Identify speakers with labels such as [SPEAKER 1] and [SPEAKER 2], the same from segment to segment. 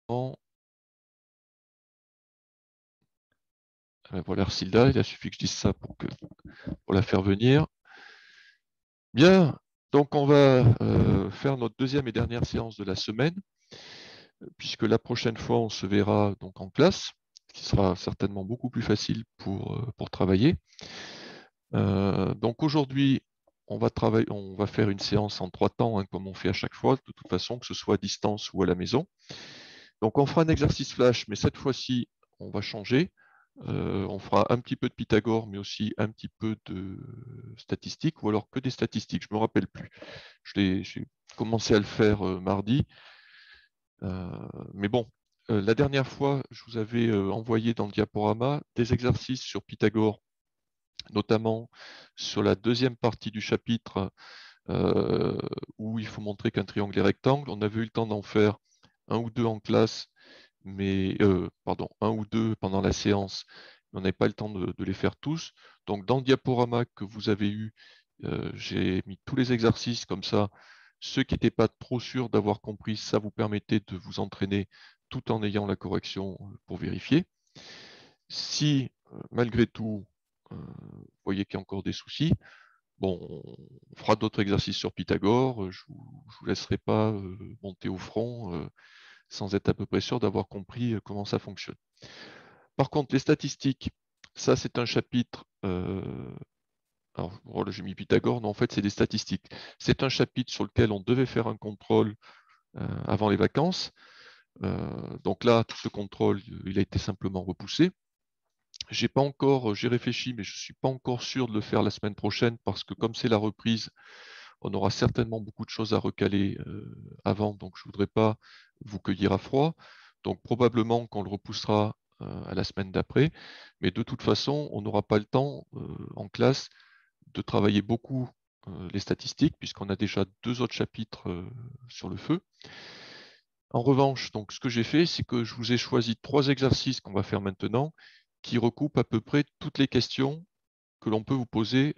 [SPEAKER 1] Voilà Ercilda, il a suffi que je dise ça pour la faire venir. Bien, donc on va faire notre deuxième et dernière séance de la semaine, puisque la prochaine fois on se verra donc en classe, ce qui sera certainement beaucoup plus facile pour travailler. Donc aujourd'hui, on va faire une séance en 3 temps, hein, comme on fait à chaque fois, de toute façon, que ce soit à distance ou à la maison. Donc on fera un exercice flash, mais cette fois-ci, on va changer. On fera un petit peu de Pythagore, mais aussi un petit peu de statistiques, ou alors que des statistiques, je ne me rappelle plus. J'ai commencé à le faire mardi. Mais bon, la dernière fois, je vous avais envoyé dans le diaporama des exercices sur Pythagore, notamment sur la deuxième partie du chapitre euh, où il faut montrer qu'un triangle est rectangle. On avait eu le temps d'en faire un ou deux en classe, mais pardon, un ou deux pendant la séance, mais on n'avait pas le temps de les faire tous. Donc dans le diaporama que vous avez eu, j'ai mis tous les exercices comme ça. Ceux qui n'étaient pas trop sûrs d'avoir compris, ça vous permettait de vous entraîner tout en ayant la correction pour vérifier. Si malgré tout, vous voyez qu'il y a encore des soucis, bon, on fera d'autres exercices sur Pythagore. Je ne vous laisserai pas monter au front sans être à peu près sûr d'avoir compris comment ça fonctionne. Par contre, les statistiques, ça c'est un chapitre. Alors, voilà, j'ai mis Pythagore, non, en fait, c'est des statistiques. C'est un chapitre sur lequel on devait faire un contrôle avant les vacances. Donc là, tout ce contrôle, il a été simplement repoussé. J'ai réfléchi, mais je ne suis pas encore sûr de le faire la semaine prochaine parce que comme c'est la reprise, on aura certainement beaucoup de choses à recaler avant, donc je ne voudrais pas vous cueillir à froid. Donc probablement qu'on le repoussera à la semaine d'après, mais de toute façon, on n'aura pas le temps en classe de travailler beaucoup les statistiques, puisqu'on a déjà 2 autres chapitres sur le feu. En revanche, donc, ce que j'ai fait, c'est que je vous ai choisi 3 exercices qu'on va faire maintenant, qui recoupent à peu près toutes les questions que l'on peut vous poser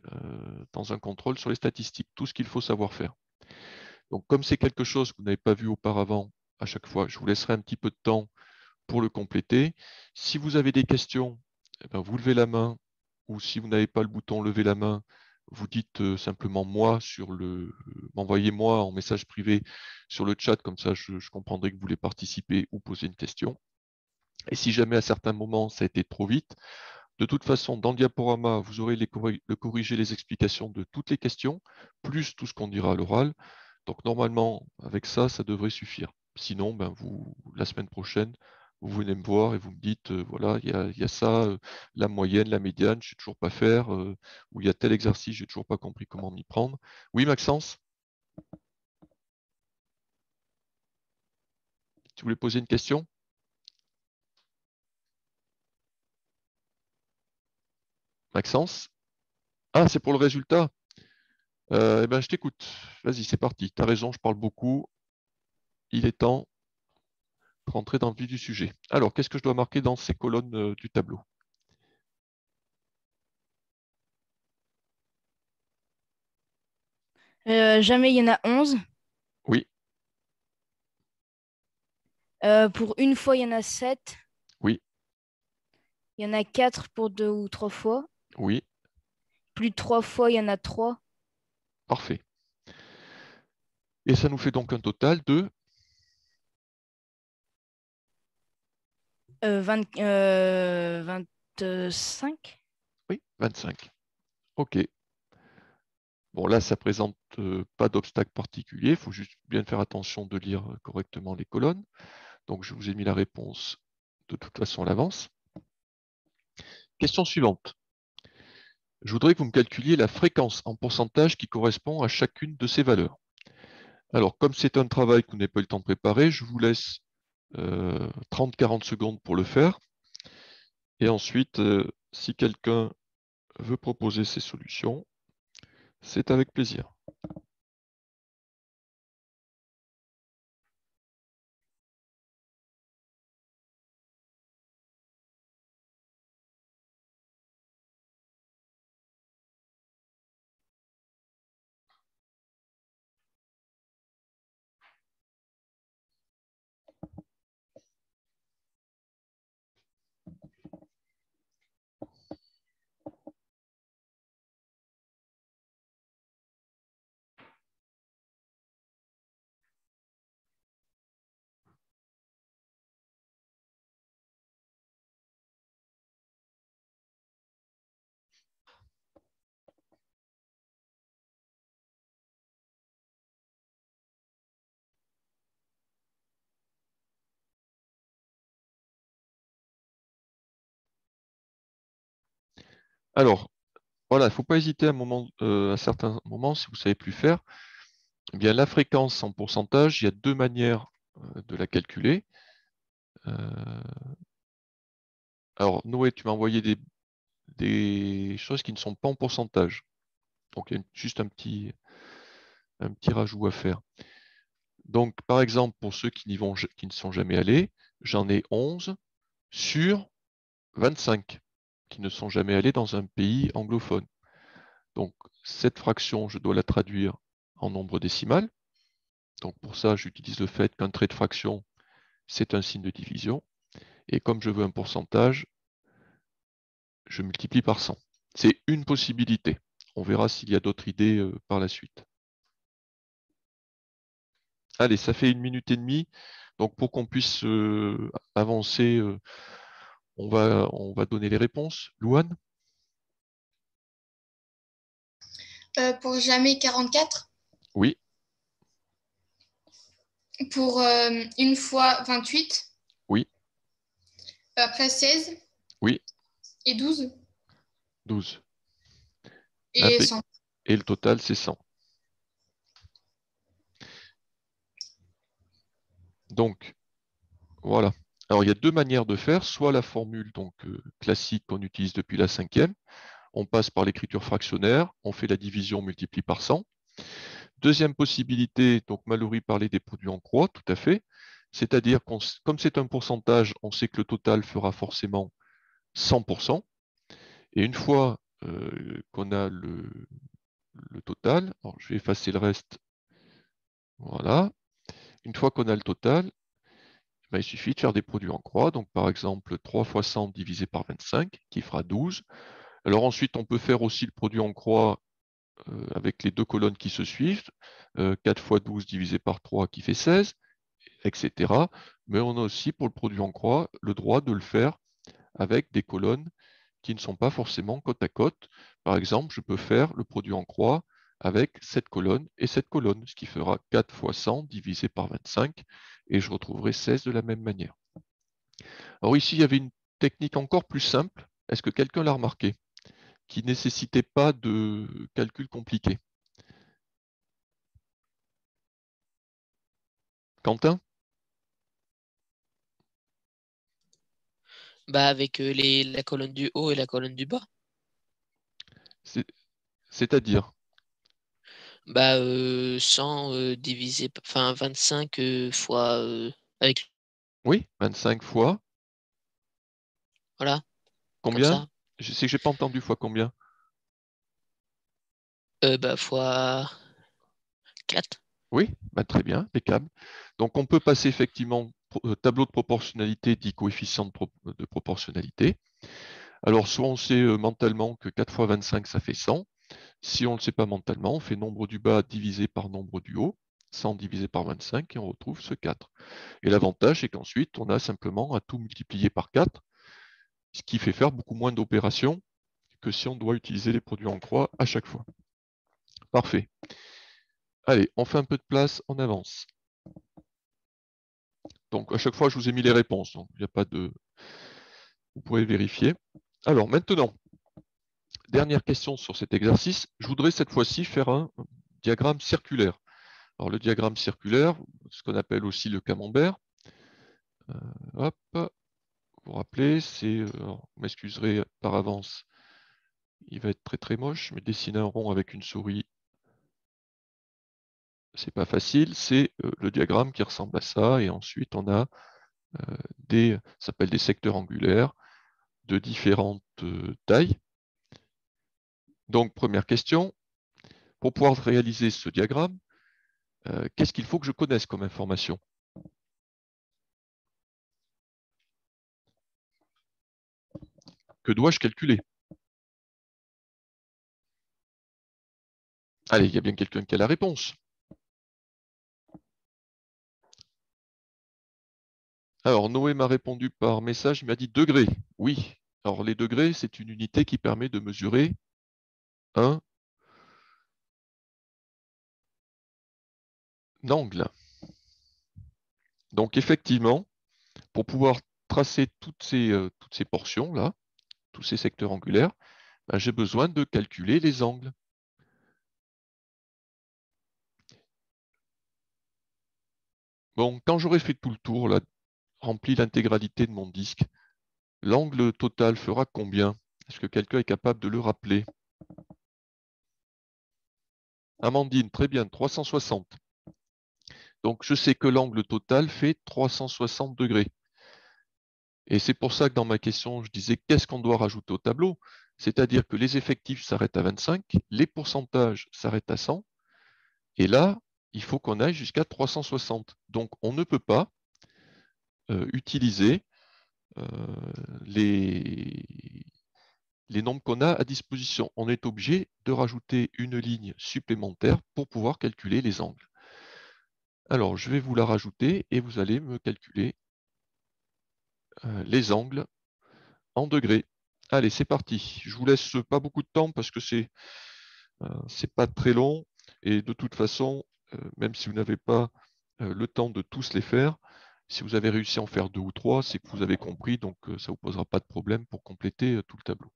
[SPEAKER 1] dans un contrôle sur les statistiques, tout ce qu'il faut savoir faire. Donc, comme c'est quelque chose que vous n'avez pas vu auparavant, à chaque fois, je vous laisserai un petit peu de temps pour le compléter. Si vous avez des questions, eh ben, vous levez la main, ou si vous n'avez pas le bouton lever la main, vous dites simplement moi m'envoyez moi en message privé sur le chat, comme ça je comprendrai que vous voulez participer ou poser une question. Et si jamais à certains moments ça a été trop vite, de toute façon, dans le diaporama, vous aurez le corriger les explications de toutes les questions, plus tout ce qu'on dira à l'oral. Donc normalement, avec ça, ça devrait suffire. Sinon, ben la semaine prochaine, vous venez me voir et vous me dites, voilà, il y a ça, la moyenne, la médiane, je ne sais toujours pas faire, ou il y a tel exercice, je n'ai toujours pas compris comment m'y prendre. Oui, Maxence, tu voulais poser une question? Maxence? Ah, c'est pour le résultat. Eh ben, je t'écoute. Vas-y, c'est parti. Tu as raison, je parle beaucoup. Il est temps rentrer dans le vif du sujet. Alors, qu'est-ce que je dois marquer dans ces colonnes du tableau?
[SPEAKER 2] Jamais il y en a 11.
[SPEAKER 1] Oui,
[SPEAKER 2] Pour une fois, il y en a 7.
[SPEAKER 1] oui,
[SPEAKER 2] Il y en a 4 pour 2 ou 3 fois.
[SPEAKER 1] oui,
[SPEAKER 2] Plus de 3 fois, il y en a 3.
[SPEAKER 1] parfait. Et ça nous fait donc un total de...
[SPEAKER 2] 25.
[SPEAKER 1] Oui, 25. OK. Bon, là, ça présente pas d'obstacle particulier. Il faut juste bien faire attention de lire correctement les colonnes. Donc, je vous ai mis la réponse de toute façon à l'avance. Question suivante. Je voudrais que vous me calculiez la fréquence en pourcentage qui correspond à chacune de ces valeurs. Alors, comme c'est un travail que vous n'avez pas eu le temps de préparer, je vous laisse 30-40 secondes pour le faire. Et ensuite, si quelqu'un veut proposer ses solutions, c'est avec plaisir. Alors, voilà, il ne faut pas hésiter à certains moments, si vous ne savez plus faire. Eh bien, la fréquence en pourcentage, il y a deux manières de la calculer. Alors, Noé, tu m'as envoyé des choses qui ne sont pas en pourcentage. Donc, il y a juste un petit rajout à faire. Donc, par exemple, pour ceux qui ne sont jamais allés, j'en ai 11 sur 25 qui ne sont jamais allés dans un pays anglophone. Donc, cette fraction, je dois la traduire en nombre décimal. Donc, pour ça, j'utilise le fait qu'un trait de fraction, c'est un signe de division. Et comme je veux un pourcentage, je multiplie par 100. C'est une possibilité. On verra s'il y a d'autres idées par la suite. Allez, ça fait 1 minute et demie. Donc, pour qu'on puisse avancer, on va donner les réponses. Louane?
[SPEAKER 3] Pour jamais 44.
[SPEAKER 1] Oui,
[SPEAKER 3] Pour une fois 28.
[SPEAKER 1] oui,
[SPEAKER 3] Après 16
[SPEAKER 1] oui,
[SPEAKER 3] et 12
[SPEAKER 1] 12.
[SPEAKER 3] et 100.
[SPEAKER 1] Et le total, c'est 100. Donc, voilà. Alors, il y a deux manières de faire. Soit la formule donc, classique qu'on utilise depuis la cinquième. On passe par l'écriture fractionnaire, on fait la division, on multiplie par 100. Deuxième possibilité, donc Mallory parlait des produits en croix, tout à fait. C'est-à-dire comme c'est un pourcentage, on sait que le total fera forcément 100%. Et une fois qu'on a le total, alors je vais effacer le reste, voilà. Une fois qu'on a le total, ben, il suffit de faire des produits en croix. Donc par exemple, 3 fois 100 divisé par 25, qui fera 12. Alors ensuite, on peut faire aussi le produit en croix avec les deux colonnes qui se suivent. 4 fois 12 divisé par 3 qui fait 16, etc. Mais on a aussi pour le produit en croix le droit de le faire avec des colonnes qui ne sont pas forcément côte à côte. Par exemple, je peux faire le produit en croix avec cette colonne et cette colonne, ce qui fera 4 fois 100 divisé par 25, et je retrouverai 16 de la même manière. Alors ici, il y avait une technique encore plus simple. Est-ce que quelqu'un l'a remarqué? Qui ne nécessitait pas de calcul compliqué. Quentin?
[SPEAKER 4] Bah, avec la colonne du haut et la colonne du bas.
[SPEAKER 1] C'est-à-dire?
[SPEAKER 4] Bah, 100 divisé, enfin 25 fois avec,
[SPEAKER 1] Oui, 25 fois.
[SPEAKER 4] voilà, comme
[SPEAKER 1] Combien?
[SPEAKER 4] ça.
[SPEAKER 1] Je sais que j'ai pas entendu fois combien.
[SPEAKER 4] Bah, fois 4.
[SPEAKER 1] Oui, bah, très bien, impeccable. Donc on peut passer effectivement tableau de proportionnalité dit coefficient de proportionnalité. Alors soit on sait mentalement que 4 fois 25 ça fait 100. Si on ne le sait pas mentalement, on fait nombre du bas divisé par nombre du haut, 100 divisé par 25 et on retrouve ce 4. Et l'avantage c'est qu'ensuite on a simplement à tout multiplier par 4, ce qui fait faire beaucoup moins d'opérations que si on doit utiliser les produits en croix à chaque fois. Parfait. Allez, on fait un peu de place, on avance. Donc à chaque fois, je vous ai mis les réponses. Donc, il n'y a pas de. Vous pouvez vérifier. Alors maintenant, dernière question sur cet exercice. Je voudrais cette fois-ci faire un diagramme circulaire. Alors le diagramme circulaire, ce qu'on appelle aussi le camembert. Hop, vous vous rappelez, c'est. Vous m'excuserez par avance. Il va être très très moche, mais dessiner un rond avec une souris, c'est pas facile. C'est le diagramme qui ressemble à ça. Et ensuite, on a ça s'appelle des secteurs angulaires de différentes tailles. Donc, première question, pour pouvoir réaliser ce diagramme, qu'est-ce qu'il faut que je connaisse comme information? Que dois-je calculer? Allez, il y a bien quelqu'un qui a la réponse. Alors, Noé m'a répondu par message, il m'a dit degrés. Oui. Alors, les degrés, c'est une unité qui permet de mesurer un angle. Donc, effectivement, pour pouvoir tracer toutes ces portions-là, tous ces secteurs angulaires, ben, j'ai besoin de calculer les angles. Bon, quand j'aurai fait tout le tour, là, rempli l'intégralité de mon disque, l'angle total fera combien? Est-ce que quelqu'un est capable de le rappeler? Amandine, très bien, 360. Donc, je sais que l'angle total fait 360 degrés. Et c'est pour ça que dans ma question, je disais qu'est-ce qu'on doit rajouter au tableau? C'est-à-dire que les effectifs s'arrêtent à 25, les pourcentages s'arrêtent à 100, et là, il faut qu'on aille jusqu'à 360. Donc, on ne peut pas utiliser les nombres qu'on a à disposition. On est obligé de rajouter une ligne supplémentaire pour pouvoir calculer les angles. Alors, je vais vous la rajouter et vous allez me calculer les angles en degrés. Allez, c'est parti. Je vous laisse pas beaucoup de temps parce que c'est pas très long et de toute façon, même si vous n'avez pas le temps de tous les faire, si vous avez réussi à en faire 2 ou 3, c'est que vous avez compris, donc ça ne vous posera pas de problème pour compléter tout le tableau.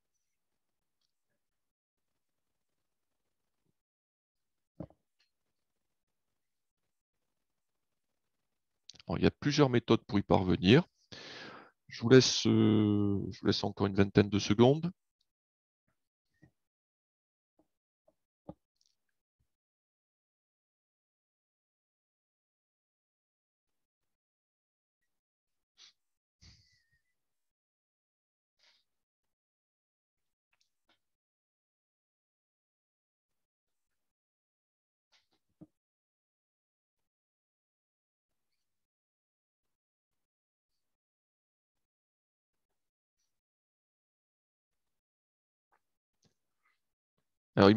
[SPEAKER 1] Alors, il y a plusieurs méthodes pour y parvenir. Je vous laisse encore une vingtaine de secondes. Alors,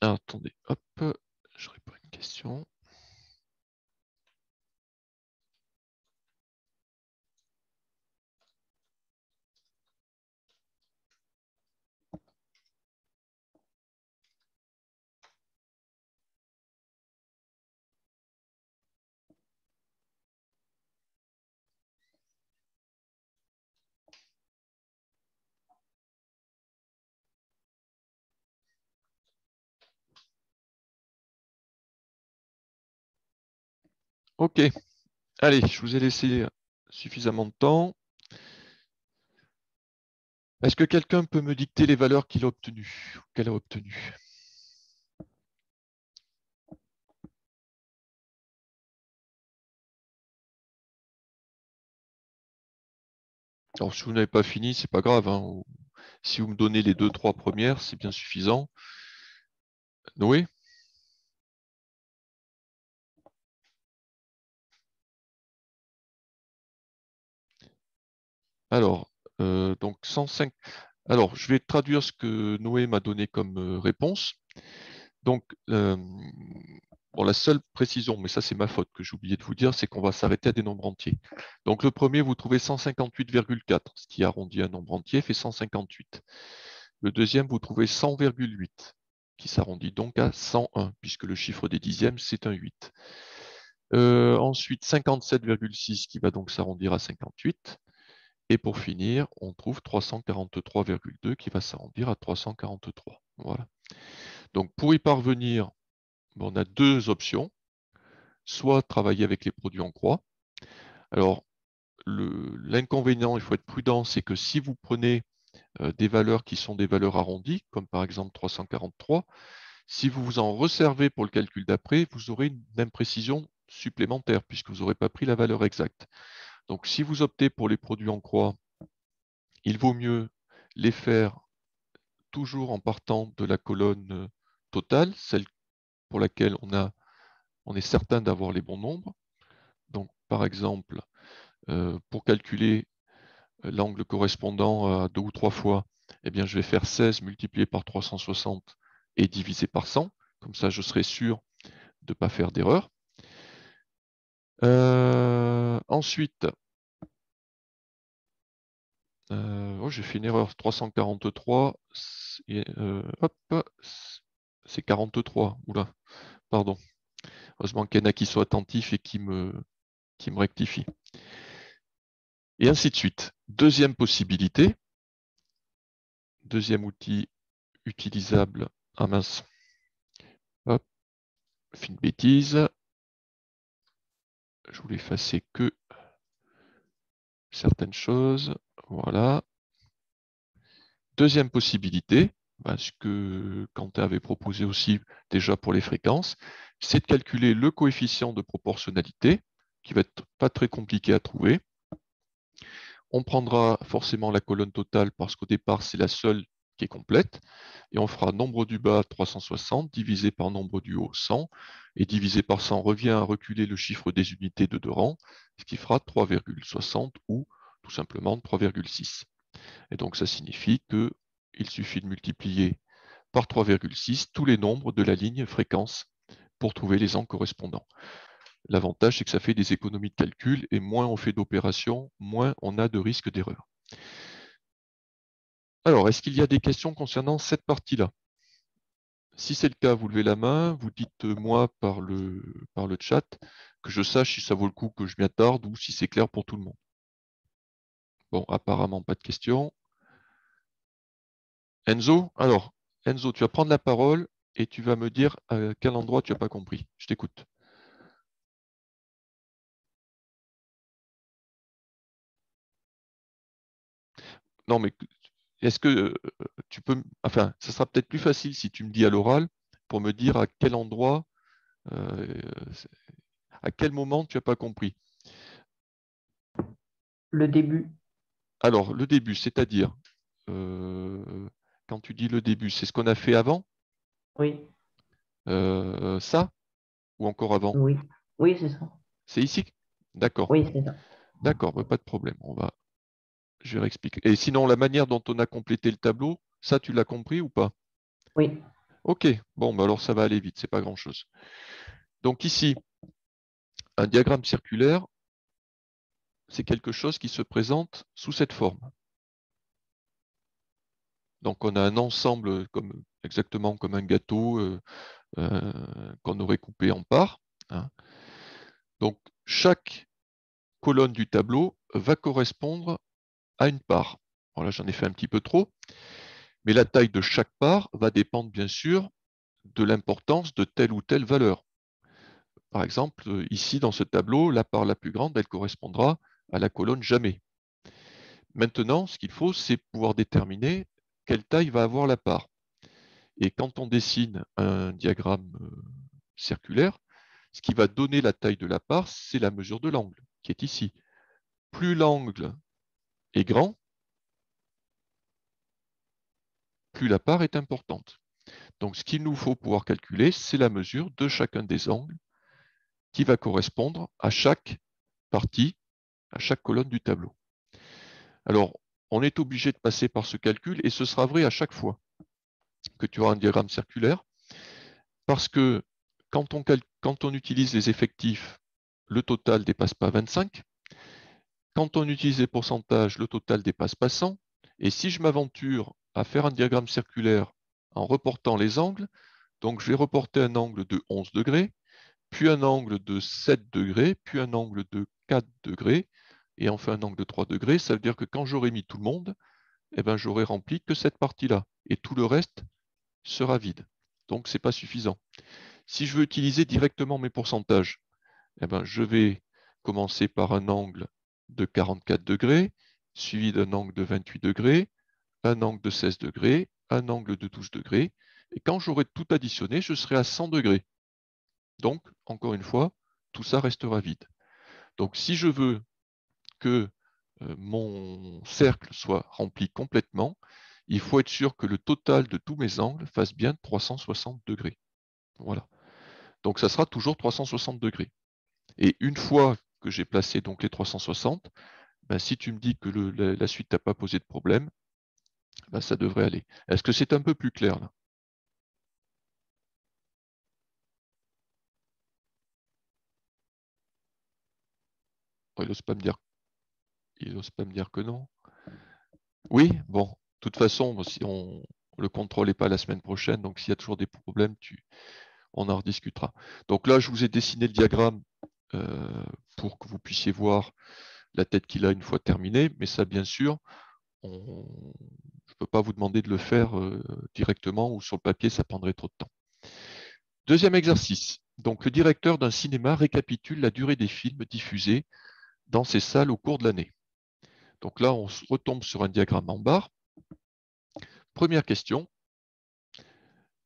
[SPEAKER 1] attendez, hop, je réponds à une question. Ok, allez, je vous ai laissé suffisamment de temps. Est-ce que quelqu'un peut me dicter les valeurs qu'il a obtenues ou qu'elle a obtenues? Alors, si vous n'avez pas fini, c'est pas grave, hein. Si vous me donnez les 2-3 premières, c'est bien suffisant. Noé? Alors, donc 105. Alors, je vais traduire ce que Noé m'a donné comme réponse. Donc, bon, la seule précision, mais ça c'est ma faute que j'ai oublié de vous dire, c'est qu'on va s'arrêter à des nombres entiers. Donc, le premier, vous trouvez 158,4, ce qui arrondit un nombre entier fait 158. Le deuxième, vous trouvez 100,8, qui s'arrondit donc à 101, puisque le chiffre des dixièmes, c'est un 8. Ensuite, 57,6 qui va donc s'arrondir à 58. Et pour finir, on trouve 343,2 qui va s'arrondir à 343. Voilà. Donc pour y parvenir, on a deux options. Soit travailler avec les produits en croix. Alors, l'inconvénient, il faut être prudent, c'est que si vous prenez des valeurs qui sont des valeurs arrondies, comme par exemple 343, si vous vous en resservez pour le calcul d'après, vous aurez une imprécision supplémentaire, puisque vous n'aurez pas pris la valeur exacte. Donc si vous optez pour les produits en croix, il vaut mieux les faire toujours en partant de la colonne totale, celle pour laquelle on est certain d'avoir les bons nombres. Donc par exemple, pour calculer l'angle correspondant à 2 ou 3 fois, eh bien, je vais faire 16 multiplié par 360 et divisé par 100. Comme ça, je serai sûr de ne pas faire d'erreur. Ensuite, oh, j'ai fait une erreur. 343, hop, c'est 43. Oula, pardon. Heureusement qu'il y en a qui sont attentifs et qui me rectifient. Et ainsi de suite. Deuxième possibilité, Deuxième outil utilisable. Ah mince. Hop. Fine bêtise. Je voulais effacer que certaines choses. Voilà. Deuxième possibilité, ce que Quentin avait proposé aussi déjà pour les fréquences, c'est de calculer le coefficient de proportionnalité, qui va être pas très compliqué à trouver. On prendra forcément la colonne totale parce qu'au départ, c'est la seule qui est complète. Et on fera nombre du bas 360 divisé par nombre du haut 100. Et divisé par 100 revient à reculer le chiffre des unités de deux rangs, ce qui fera 3,60 ou tout simplement 3,6. Et donc ça signifie qu'il suffit de multiplier par 3,6 tous les nombres de la ligne fréquence pour trouver les angles correspondants. L'avantage, c'est que ça fait des économies de calcul et moins on fait d'opérations, moins on a de risque d'erreur. Alors, est-ce qu'il y a des questions concernant cette partie-là? Si c'est le cas, vous levez la main, vous dites moi par le chat, que je sache si ça vaut le coup que je m'y attarde ou si c'est clair pour tout le monde. Bon, apparemment pas de questions. Enzo, alors, Enzo, tu vas prendre la parole et tu vas me dire à quel endroit tu n'as pas compris. Je t'écoute. Non, mais est-ce que tu peux... Enfin, ça sera peut-être plus facile si tu me dis à l'oral pour me dire à quel endroit, à quel moment tu n'as pas compris.
[SPEAKER 5] Le début.
[SPEAKER 1] Alors, le début, c'est-à-dire, quand tu dis le début, c'est ce qu'on a fait avant?
[SPEAKER 5] Oui.
[SPEAKER 1] Ça? Ou encore avant?
[SPEAKER 5] Oui. Oui, c'est ça.
[SPEAKER 1] C'est ici? D'accord.
[SPEAKER 5] Oui, c'est ça.
[SPEAKER 1] D'accord, pas de problème. Je vais réexpliquer. Et sinon, la manière dont on a complété le tableau, ça, tu l'as compris ou pas?
[SPEAKER 5] Oui.
[SPEAKER 1] Ok, bon, alors ça va aller vite, c'est pas grand-chose. Donc ici, un diagramme circulaire, c'est quelque chose qui se présente sous cette forme. Donc on a un ensemble exactement comme un gâteau qu'on aurait coupé en parts. Hein. Donc chaque colonne du tableau va correspondre à une part. Voilà, j'en ai fait un petit peu trop, mais la taille de chaque part va dépendre bien sûr de l'importance de telle ou telle valeur. Par exemple, ici dans ce tableau, la part la plus grande, elle correspondra à la colonne jamais. Maintenant, ce qu'il faut, c'est pouvoir déterminer quelle taille va avoir la part. Et quand on dessine un diagramme circulaire, ce qui va donner la taille de la part, c'est la mesure de l'angle, qui est ici. Plus l'angle est grand, plus la part est importante. Donc ce qu'il nous faut pouvoir calculer, c'est la mesure de chacun des angles qui va correspondre à chaque partie, à chaque colonne du tableau. Alors, on est obligé de passer par ce calcul et ce sera vrai à chaque fois que tu auras un diagramme circulaire parce que quand on utilise les effectifs, le total ne dépasse pas 25. Quand on utilise les pourcentages, le total ne dépasse pas 100. Et si je m'aventure à faire un diagramme circulaire en reportant les angles, donc je vais reporter un angle de 11 degrés, puis un angle de 7 degrés, puis un angle de 4 degrés, et enfin un angle de 3 degrés, ça veut dire que quand j'aurai mis tout le monde, eh ben, j'aurai rempli que cette partie-là, et tout le reste sera vide. Donc, ce n'est pas suffisant. Si je veux utiliser directement mes pourcentages, eh ben, je vais commencer par un angle de 44 degrés, suivi d'un angle de 28 degrés, un angle de 16 degrés, un angle de 12 degrés, et quand j'aurai tout additionné, je serai à 100 degrés. Donc, encore une fois, tout ça restera vide. Donc, si je veux que mon cercle soit rempli complètement, il faut être sûr que le total de tous mes angles fasse bien 360 degrés. Voilà. Donc, ça sera toujours 360 degrés. Et une fois que j'ai placé donc les 360, ben, si tu me dis que la suite n'a pas posé de problème, ben, ça devrait aller. Est-ce que c'est un peu plus clair là? Oh, il n'ose pas me dire. Il n'ose pas me dire que non. Oui, bon, de toute façon, si le contrôle n'est pas la semaine prochaine, donc s'il y a toujours des problèmes, on en rediscutera. Donc là, je vous ai dessiné le diagramme pour que vous puissiez voir la tête qu'il a une fois terminée, mais ça, bien sûr, je ne peux pas vous demander de le faire directement ou sur le papier, ça prendrait trop de temps. Deuxième exercice. Donc, le directeur d'un cinéma récapitule la durée des films diffusés dans ces salles au cours de l'année. Donc là, on retombe sur un diagramme en barre. Première question.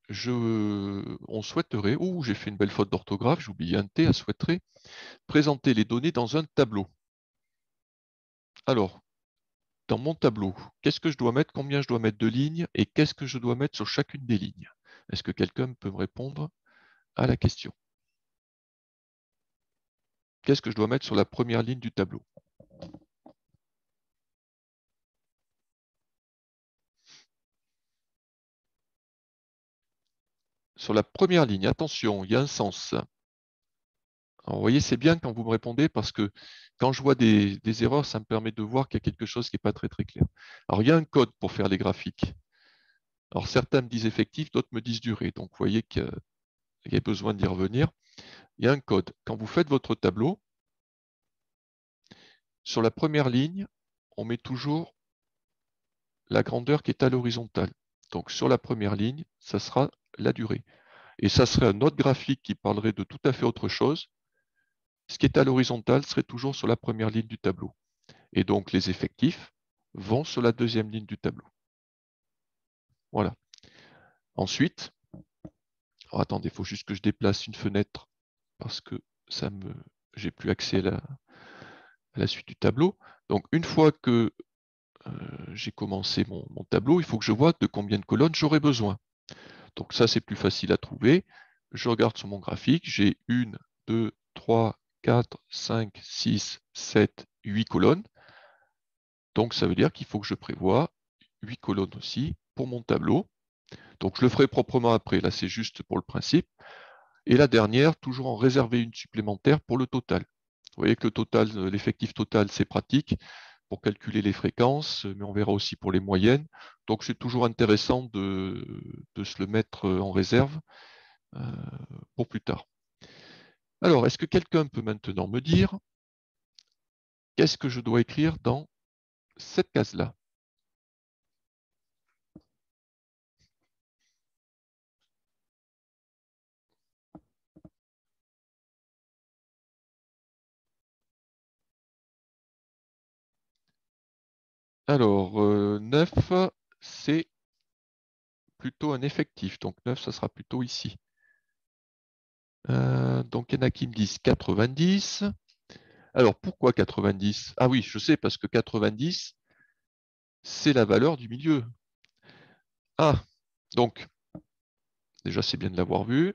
[SPEAKER 1] On souhaiterait, j'ai fait une belle faute d'orthographe, j'ai oublié un T, à souhaiterait, présenter les données dans un tableau. Alors, dans mon tableau, qu'est-ce que je dois mettre, combien je dois mettre de lignes et qu'est-ce que je dois mettre sur chacune des lignes? Est-ce que quelqu'un peut me répondre à la question? Qu'est-ce que je dois mettre sur la première ligne du tableau? Sur la première ligne, attention, il y a un sens. Alors, vous voyez, c'est bien quand vous me répondez parce que quand je vois des erreurs, ça me permet de voir qu'il y a quelque chose qui n'est pas très clair. Alors, il y a un code pour faire les graphiques. Alors, certains me disent effectif, d'autres me disent durée. Donc, vous voyez qu'il y a besoin d'y revenir. Il y a un code. Quand vous faites votre tableau, sur la première ligne, on met toujours la grandeur qui est à l'horizontale. Donc, sur la première ligne, ça sera la durée. Et ça serait un autre graphique qui parlerait de tout à fait autre chose. Ce qui est à l'horizontale serait toujours sur la première ligne du tableau. Et donc, les effectifs vont sur la deuxième ligne du tableau. Voilà. Ensuite, alors attendez, il faut juste que je déplace une fenêtre parce que j'ai plus accès à la suite du tableau. Donc, une fois que j'ai commencé mon tableau, il faut que je vois de combien de colonnes j'aurai besoin. Donc, ça, c'est plus facile à trouver. Je regarde sur mon graphique, j'ai 1, 2, 3, 4, 5, 6, 7, 8 colonnes. Donc, ça veut dire qu'il faut que je prévoie 8 colonnes aussi pour mon tableau. Donc, je le ferai proprement après. Là, c'est juste pour le principe. Et la dernière, toujours en réserver une supplémentaire pour le total. Vous voyez que le total, l'effectif total, c'est pratique pour calculer les fréquences, mais on verra aussi pour les moyennes. Donc, c'est toujours intéressant de se le mettre en réserve pour plus tard. Alors, est-ce que quelqu'un peut maintenant me dire qu'est-ce que je dois écrire dans cette case-là? Alors, 9, c'est plutôt un effectif. Donc, 9, ça sera plutôt ici. Donc, il y en a qui me disent 90. Alors, pourquoi 90? Ah oui, je sais, parce que 90, c'est la valeur du milieu. Ah, donc, déjà, c'est bien de l'avoir vu.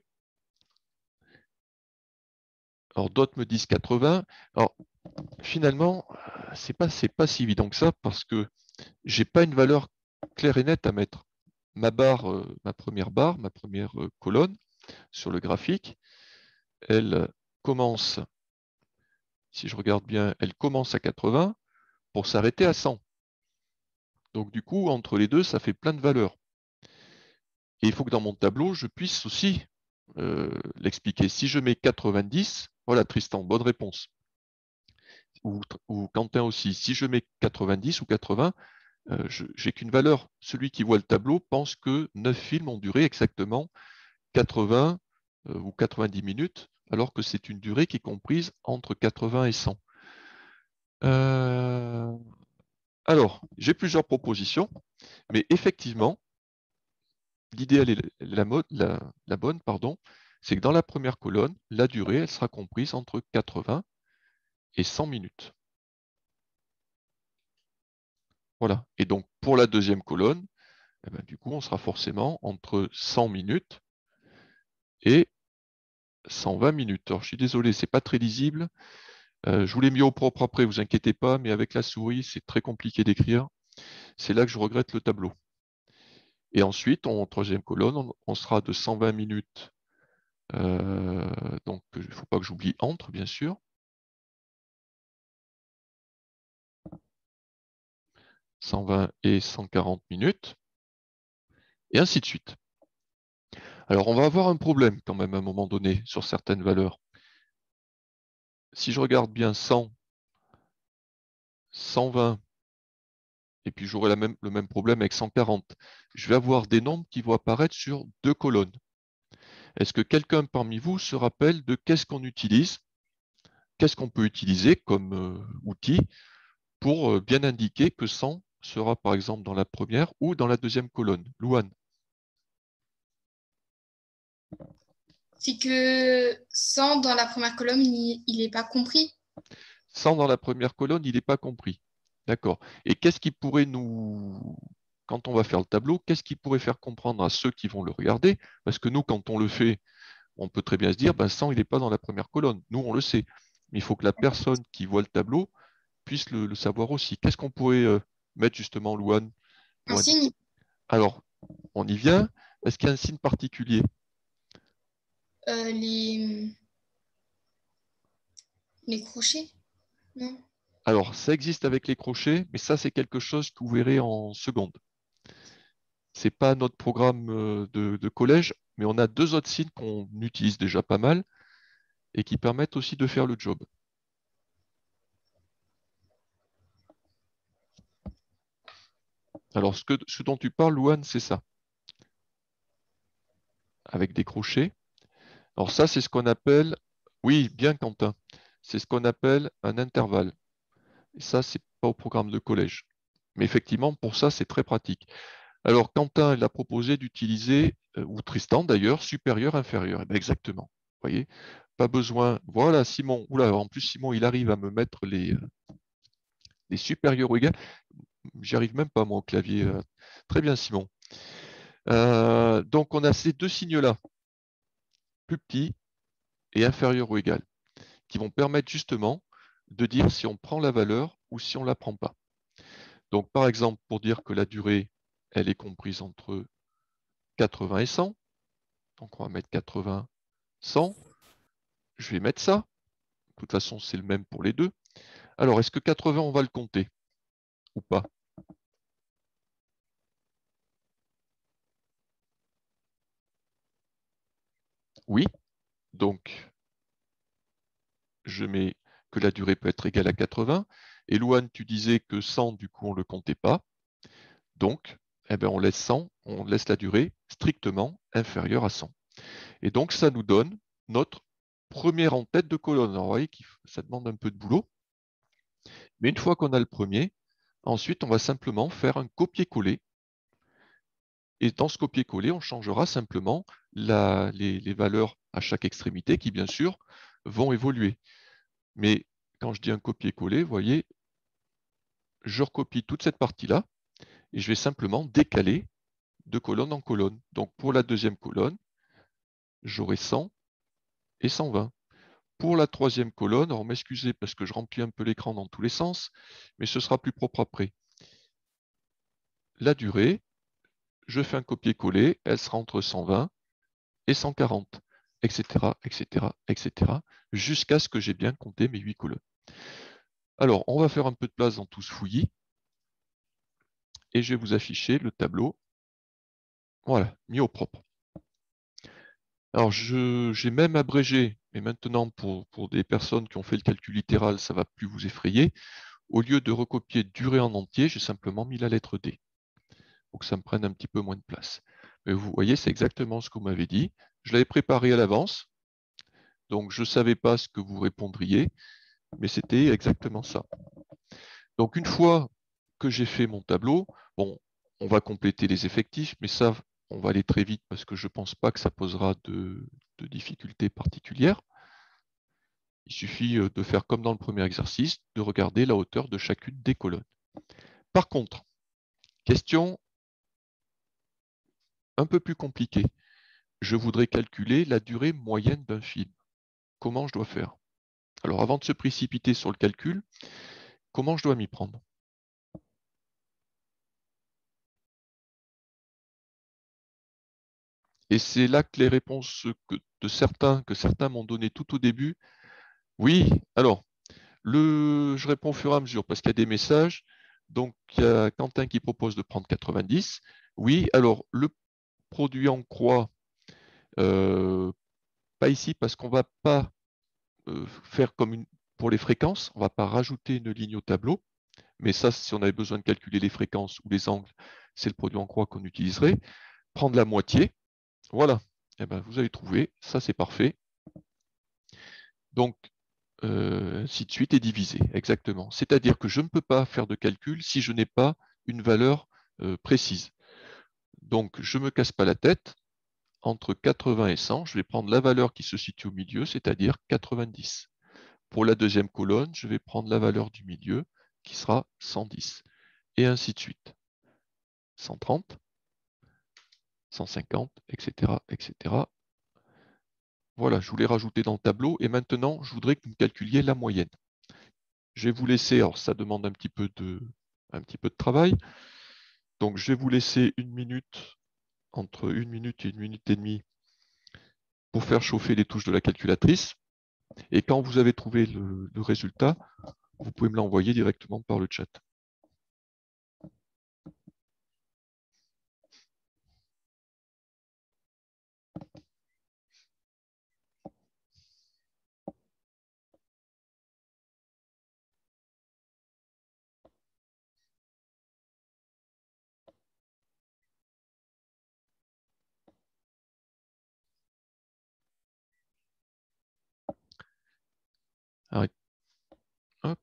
[SPEAKER 1] Alors, d'autres me disent 80. Alors, finalement, c'est pas si évident que ça, parce que j'ai pas une valeur claire et nette à mettre. Ma première barre, ma première colonne sur le graphique, elle commence, si je regarde bien, elle commence à 80 pour s'arrêter à 100. Donc du coup, entre les deux, ça fait plein de valeurs. Et il faut que dans mon tableau, je puisse aussi l'expliquer. Si je mets 90, voilà Tristan, bonne réponse. Ou Quentin aussi. Si je mets 90 ou 80, j'ai qu'une valeur. Celui qui voit le tableau pense que 9 films ont duré exactement 80 ou 90 minutes, alors que c'est une durée qui est comprise entre 80 et 100. Alors, j'ai plusieurs propositions, mais effectivement, l'idéal et la bonne, c'est que dans la première colonne, la durée, elle sera comprise entre 80 et 100 minutes. Voilà. Et donc, pour la deuxième colonne, eh ben, du coup, on sera forcément entre 100 minutes et 120 minutes. Alors, je suis désolé, c'est pas très lisible. Je vous l'ai mis au propre après, vous inquiétez pas, mais avec la souris, c'est très compliqué d'écrire. C'est là que je regrette le tableau. Et ensuite, en troisième colonne, on sera de 120 minutes. Donc, il ne faut pas que j'oublie entre, bien sûr. 120 et 140 minutes. Et ainsi de suite. Alors, on va avoir un problème quand même à un moment donné sur certaines valeurs. Si je regarde bien 100, 120 Et puis j'aurai le même problème avec 140. Je vais avoir des nombres qui vont apparaître sur 2 colonnes. Est-ce que quelqu'un parmi vous se rappelle de qu'est-ce qu'on utilise, qu'est-ce qu'on peut utiliser comme outil pour bien indiquer que 100 sera par exemple dans la première ou dans la deuxième colonne? Louane?
[SPEAKER 3] C'est que 100 dans la première colonne, il n'est pas compris.
[SPEAKER 1] 100 dans la première colonne, il n'est pas compris. D'accord. Et qu'est-ce qui pourrait nous, quand on va faire le tableau, qu'est-ce qui pourrait faire comprendre à ceux qui vont le regarder? Parce que nous, quand on le fait, on peut très bien se dire, ben 100, il n'est pas dans la première colonne. Nous, on le sait. Mais il faut que la personne qui voit le tableau puisse le savoir aussi. Qu'est-ce qu'on pourrait mettre justement, Louane,
[SPEAKER 3] Un
[SPEAKER 1] pour indiquer?
[SPEAKER 3] signe,
[SPEAKER 1] Alors, on y vient. Est-ce qu'il y a un signe particulier?
[SPEAKER 3] les crochets, non?
[SPEAKER 1] Alors, ça existe avec les crochets, mais ça, c'est quelque chose que vous verrez en seconde. Ce n'est pas notre programme de collège, mais on a 2 autres signes qu'on utilise déjà pas mal et qui permettent aussi de faire le job. Alors, ce dont tu parles, Louane, c'est ça. Avec des crochets. Alors ça, c'est ce qu'on appelle, oui, bien Quentin, c'est ce qu'on appelle un intervalle. Et ça, c'est pas au programme de collège. Mais effectivement, pour ça, c'est très pratique. Alors, Quentin, il a proposé d'utiliser, ou Tristan d'ailleurs, supérieur, inférieur. Eh bien, exactement. Vous voyez, pas besoin. Voilà, Simon. Oula, en plus, Simon, il arrive à me mettre les supérieurs ou égales. J'y arrive même pas, moi, au clavier. Très bien, Simon. Donc, on a ces 2 signes-là, plus petits et inférieur ou égal, qui vont permettre justement de dire si on prend la valeur ou si on ne la prend pas. Donc, par exemple, pour dire que la durée, elle est comprise entre 80 et 100, donc on va mettre 80, 100, je vais mettre ça. De toute façon, c'est le même pour les deux. Alors, est-ce que 80, on va le compter ou pas? Oui. Donc, je mets que la durée peut être égale à 80. Et Louane, tu disais que 100, du coup, on ne le comptait pas. Donc, eh ben, on laisse 100, on laisse la durée strictement inférieure à 100. Et donc, ça nous donne notre premier en tête de colonne. Alors, vous voyez que ça demande un peu de boulot. Mais une fois qu'on a le premier, ensuite, on va simplement faire un copier-coller. Et dans ce copier-coller, on changera simplement les valeurs à chaque extrémité qui, bien sûr, vont évoluer. Mais quand je dis un copier-coller, vous voyez, je recopie toute cette partie-là et je vais simplement décaler de colonne en colonne. Donc, pour la deuxième colonne, j'aurai 100 et 120. Pour la troisième colonne, alors m'excusez parce que je remplis un peu l'écran dans tous les sens, mais ce sera plus propre après. La durée, je fais un copier-coller, elle sera entre 120 et 140, etc., etc., etc., jusqu'à ce que j'ai bien compté mes 8 colonnes. Alors, on va faire un peu de place dans tout ce fouillis, et je vais vous afficher le tableau, voilà, mis au propre. Alors, j'ai même abrégé, mais maintenant, pour des personnes qui ont fait le calcul littéral, ça ne va plus vous effrayer. Au lieu de recopier durée en entier, j'ai simplement mis la lettre D, pour que ça me prenne un petit peu moins de place. Mais vous voyez, c'est exactement ce que vous m'avez dit. Je l'avais préparé à l'avance, donc je ne savais pas ce que vous répondriez, mais c'était exactement ça. Donc, une fois que j'ai fait mon tableau, bon, on va compléter les effectifs, mais ça, on va aller très vite parce que je ne pense pas que ça posera de difficultés particulières. Il suffit de faire comme dans le premier exercice, de regarder la hauteur de chacune des colonnes. Par contre, question un peu plus compliquée. Je voudrais calculer la durée moyenne d'un film. Comment je dois faire? Alors, avant de se précipiter sur le calcul, comment je dois m'y prendre? Et c'est là que les réponses que certains m'ont donné tout au début. Oui, alors, je réponds au fur et à mesure parce qu'il y a des messages. Donc, il y a Quentin qui propose de prendre 90. Oui, alors, le produit en croix, pas ici parce qu'on ne va pas faire comme pour les fréquences. On ne va pas rajouter une ligne au tableau. mais ça, si on avait besoin de calculer les fréquences ou les angles, c'est le produit en croix qu'on utiliserait. Prendre la moitié, voilà, eh ben, vous avez trouvé, ça c'est parfait. Donc, ainsi de suite, et diviser, exactement. C'est-à-dire que je ne peux pas faire de calcul si je n'ai pas une valeur précise. Donc, je ne me casse pas la tête. Entre 80 et 100, je vais prendre la valeur qui se situe au milieu, c'est-à-dire 90. Pour la deuxième colonne, je vais prendre la valeur du milieu, qui sera 110. Et ainsi de suite. 130, 150, etc., etc. Voilà, je voulais rajouter dans le tableau. Et maintenant, je voudrais que vous me calculiez la moyenne. Je vais vous laisser, alors ça demande un petit peu de travail. Donc, je vais vous laisser une minute, entre 1 minute et 1 minute et demie, pour faire chauffer les touches de la calculatrice. Et quand vous avez trouvé le résultat, vous pouvez me l'envoyer directement par le chat. Arrête. Hop.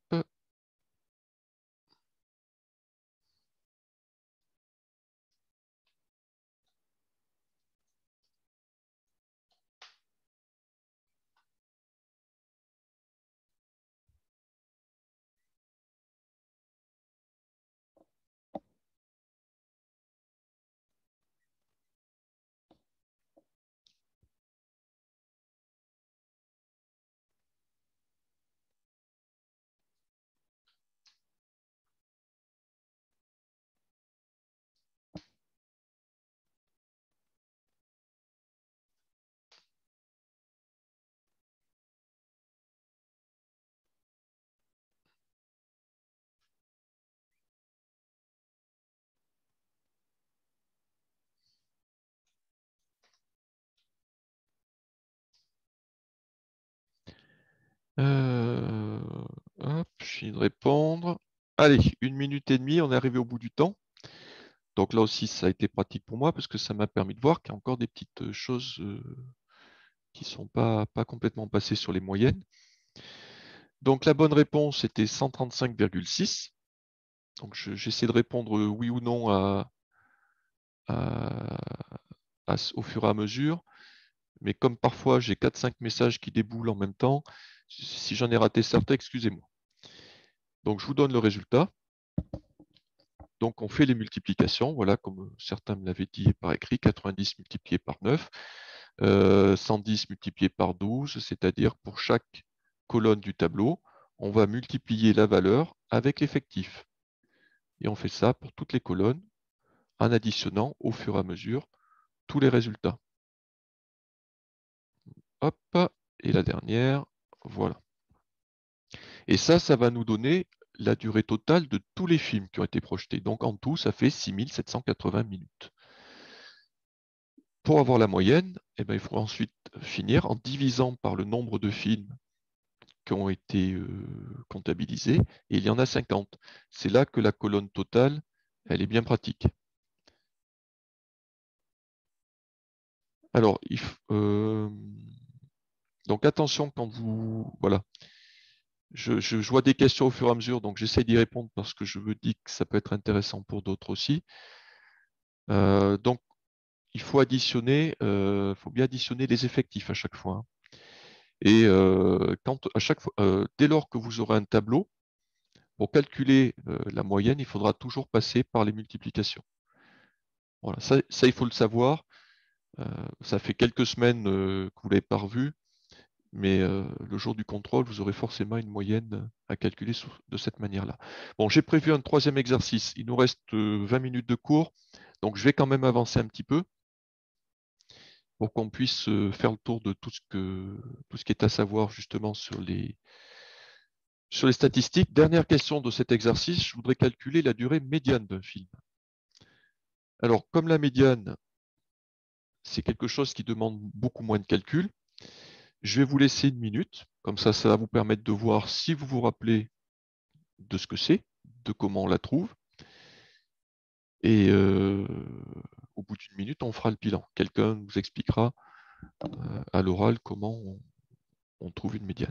[SPEAKER 1] Hop, je viens de répondre. Allez, 1 minute et demie, on est arrivé au bout du temps. Donc là aussi, ça a été pratique pour moi parce que ça m'a permis de voir qu'il y a encore des petites choses qui ne sont pas complètement passées sur les moyennes. Donc la bonne réponse était 135,6. Donc j'essaie de répondre oui ou non au fur et à mesure. Mais comme parfois j'ai 4-5 messages qui déboulent en même temps, si j'en ai raté certains, excusez-moi. Donc je vous donne le résultat. Donc on fait les multiplications, voilà, comme certains me l'avaient dit par écrit, 90 multiplié par 9, 110 multiplié par 12, c'est-à-dire pour chaque colonne du tableau, on va multiplier la valeur avec l'effectif. Et on fait ça pour toutes les colonnes en additionnant au fur et à mesure tous les résultats. Hop, et la dernière, voilà. Et ça va nous donner la durée totale de tous les films qui ont été projetés. Donc en tout, ça fait 6780 minutes. Pour avoir la moyenne, eh ben, il faut ensuite finir en divisant par le nombre de films qui ont été comptabilisés, et il y en a 50. C'est là que la colonne totale, elle est bien pratique. Alors, donc attention quand vous... Voilà. Je vois des questions au fur et à mesure, donc j'essaie d'y répondre parce que je me dis que ça peut être intéressant pour d'autres aussi. Donc, il faut additionner, faut bien additionner les effectifs à chaque fois. Et dès lors que vous aurez un tableau, pour calculer la moyenne, il faudra toujours passer par les multiplications. Voilà, ça il faut le savoir. Ça fait quelques semaines que vous ne l'avez pas revu, mais le jour du contrôle, vous aurez forcément une moyenne à calculer de cette manière-là. Bon, j'ai prévu un troisième exercice. Il nous reste 20 minutes de cours, donc je vais quand même avancer un petit peu pour qu'on puisse faire le tour de tout ce qui est à savoir justement sur les statistiques. Dernière question de cet exercice, je voudrais calculer la durée médiane d'un film. Alors, comme la médiane, c'est quelque chose qui demande beaucoup moins de calcul, je vais vous laisser 1 minute, comme ça va vous permettre de voir si vous vous rappelez de ce que c'est, de comment on la trouve. Et au bout d'une minute, on fera le bilan. Quelqu'un nous expliquera à l'oral comment on trouve une médiane.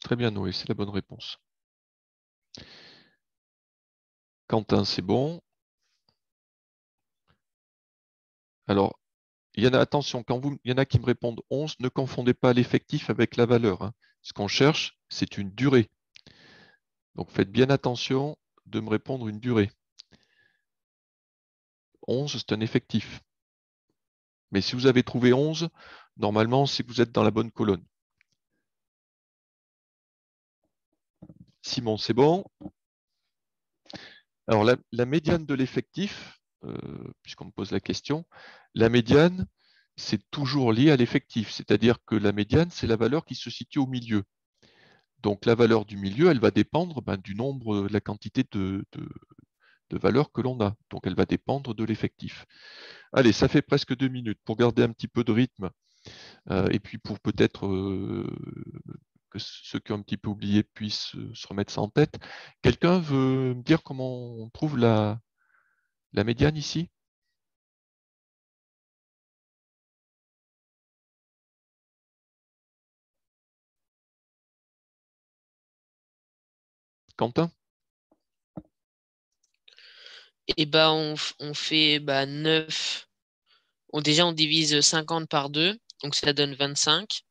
[SPEAKER 1] Très bien, Noé, c'est la bonne réponse. Quentin, c'est bon. Alors, il y en a, attention, il y en a qui me répondent 11, ne confondez pas l'effectif avec la valeur, hein. Ce qu'on cherche, c'est une durée. Donc faites bien attention de me répondre une durée. 11, c'est un effectif. Mais si vous avez trouvé 11, normalement, c'est que vous êtes dans la bonne colonne. Simon, c'est bon. Alors, la médiane de l'effectif, puisqu'on me pose la question, la médiane, c'est toujours lié à l'effectif. C'est-à-dire que la médiane, c'est la valeur qui se situe au milieu. Donc, la valeur du milieu, elle va dépendre du nombre, de la quantité de valeurs que l'on a. Donc, elle va dépendre de l'effectif. Allez, ça fait presque 2 minutes. Pour garder un petit peu de rythme, et puis pour peut-être que ceux qui ont un petit peu oublié puissent se remettre ça en tête. Quelqu'un veut me dire comment on trouve la médiane ici? Quentin?
[SPEAKER 4] Et bah, on fait 9. Déjà, on divise 50 par 2, donc ça donne 25.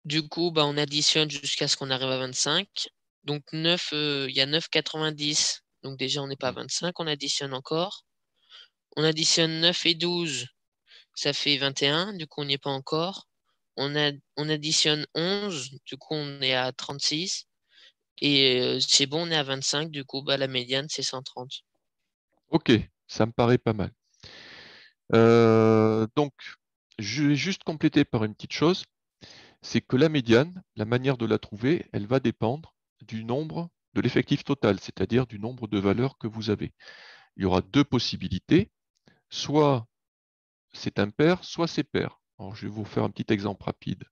[SPEAKER 4] Du coup, on additionne jusqu'à ce qu'on arrive à 25. Donc 9, il y a 9,90. Donc déjà, on n'est pas à 25, on additionne encore. On additionne 9 et 12, ça fait 21, du coup on n'y est pas encore. On additionne 11, du coup on est à 36. Et c'est bon, on est à 25, du coup la médiane c'est 130.
[SPEAKER 1] Ok, ça me paraît pas mal. Donc, je vais juste compléter par une petite chose, c'est que la médiane, la manière de la trouver, elle va dépendre du nombre de l'effectif total, c'est-à-dire du nombre de valeurs que vous avez. Il y aura deux possibilités, soit c'est impair, soit c'est pair. Alors, je vais vous faire un petit exemple rapide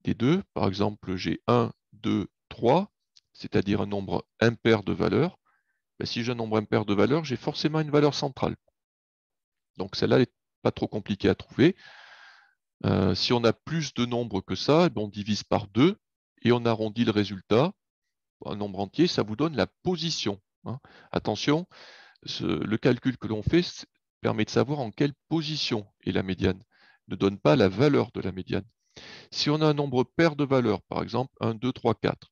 [SPEAKER 1] des deux. Par exemple, j'ai 1, 2, 3, c'est-à-dire un nombre impair de valeurs. Si j'ai un nombre impair de valeurs, j'ai forcément une valeur centrale. Donc celle-là n'est pas trop compliquée à trouver. Si on a plus de nombres que ça, on divise par 2 et on arrondit le résultat. Un nombre entier, ça vous donne la position, hein. Attention, le calcul que l'on fait permet de savoir en quelle position est la médiane, ne donne pas la valeur de la médiane. Si on a un nombre pair de valeurs, par exemple 1, 2, 3, 4,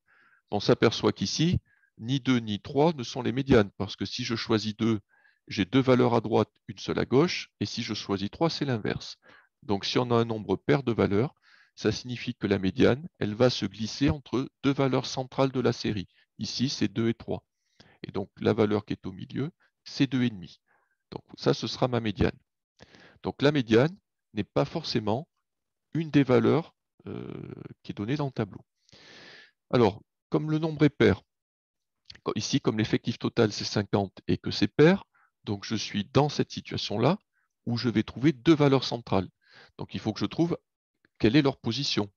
[SPEAKER 1] on s'aperçoit qu'ici, ni 2 ni 3 ne sont les médianes, parce que si je choisis 2, j'ai 2 valeurs à droite, une seule à gauche, et si je choisis 3, c'est l'inverse. Donc si on a un nombre pair de valeurs, ça signifie que la médiane, elle va se glisser entre deux valeurs centrales de la série. Ici, c'est 2 et 3. Et donc la valeur qui est au milieu, c'est 2,5. Donc ça, ce sera ma médiane. Donc la médiane n'est pas forcément une des valeurs qui est donnée dans le tableau. Alors, comme le nombre est pair, ici, comme l'effectif total c'est 50 et que c'est pair, donc je suis dans cette situation-là où je vais trouver deux valeurs centrales. Donc il faut que je trouve quelle est leur position.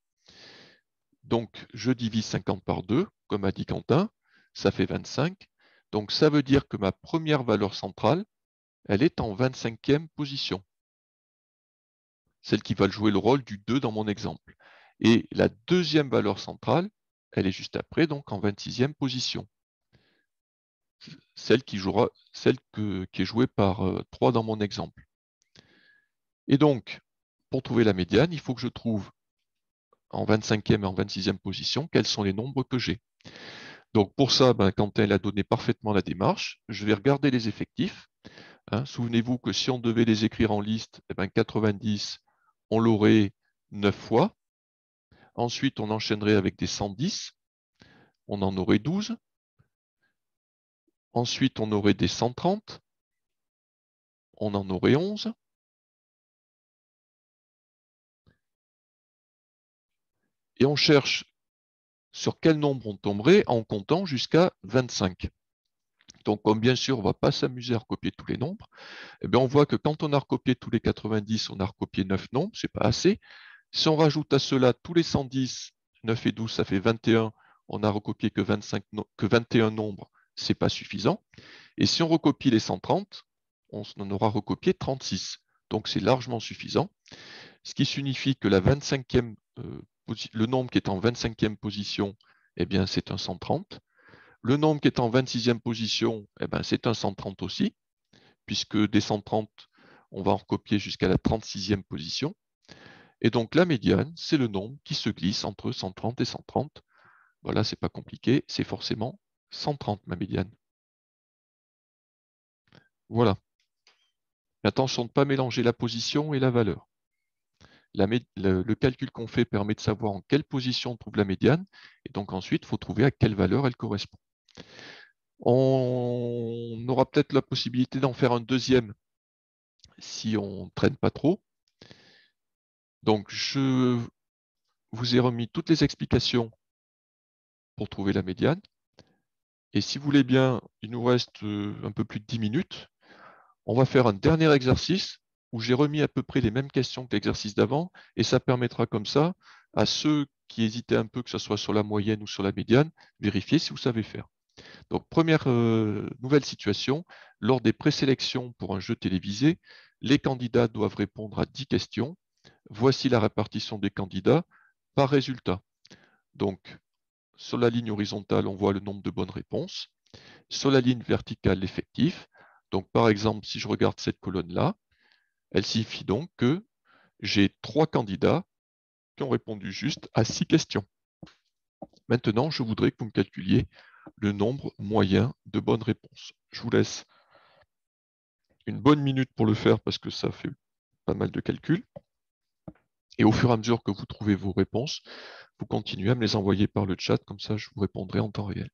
[SPEAKER 1] Donc je divise 50 par 2, comme a dit Quentin, ça fait 25. Donc ça veut dire que ma première valeur centrale, elle est en 25e position. Celle qui va jouer le rôle du 2 dans mon exemple. Et la deuxième valeur centrale, elle est juste après, donc en 26e position. Celle qui est jouée par 3 dans mon exemple. Et donc, pour trouver la médiane, il faut que je trouve en 25e et en 26e position quels sont les nombres que j'ai. Donc pour ça, Quentin a donné parfaitement la démarche. Je vais regarder les effectifs. Hein. Souvenez-vous que si on devait les écrire en liste, eh ben 90, on l'aurait 9 fois. Ensuite, on enchaînerait avec des 110. On en aurait 12. Ensuite, on aurait des 130. On en aurait 11. Et on cherche sur quel nombre on tomberait en comptant jusqu'à 25. Donc, comme bien sûr, on ne va pas s'amuser à recopier tous les nombres, eh bien, on voit que quand on a recopié tous les 90, on a recopié 9 nombres, ce n'est pas assez. Si on rajoute à cela tous les 110, 9 et 12, ça fait 21, on a recopié que 21 nombres, ce n'est pas suffisant. Et si on recopie les 130, on en aura recopié 36. Donc c'est largement suffisant. Ce qui signifie que le nombre qui est en 25e position, eh bien, c'est un 130. Le nombre qui est en 26e position, eh ben, c'est un 130 aussi, puisque des 130, on va en recopier jusqu'à la 36e position. Et donc la médiane, c'est le nombre qui se glisse entre 130 et 130. Voilà, c'est pas compliqué, c'est forcément 130 ma médiane. Voilà. Attention de ne pas mélanger la position et la valeur. Le calcul qu'on fait permet de savoir en quelle position on trouve la médiane, et donc ensuite, il faut trouver à quelle valeur elle correspond. On aura peut-être la possibilité d'en faire un deuxième si on ne traîne pas trop. Donc, je vous ai remis toutes les explications pour trouver la médiane. Et si vous voulez bien, il nous reste un peu plus de 10 minutes. On va faire un dernier exercice où j'ai remis à peu près les mêmes questions que l'exercice d'avant, et ça permettra comme ça à ceux qui hésitaient un peu, que ce soit sur la moyenne ou sur la médiane, vérifier si vous savez faire. Donc, première nouvelle situation, lors des présélections pour un jeu télévisé, les candidats doivent répondre à 10 questions. Voici la répartition des candidats par résultat. Donc, sur la ligne horizontale, on voit le nombre de bonnes réponses. Sur la ligne verticale, l'effectif. Donc, par exemple, si je regarde cette colonne-là, elle signifie donc que j'ai 3 candidats qui ont répondu juste à 6 questions. Maintenant, je voudrais que vous me calculiez le nombre moyen de bonnes réponses. Je vous laisse une bonne minute pour le faire parce que ça fait pas mal de calculs. Et au fur et à mesure que vous trouvez vos réponses, vous continuez à me les envoyer par le chat, comme ça je vous répondrai en temps réel.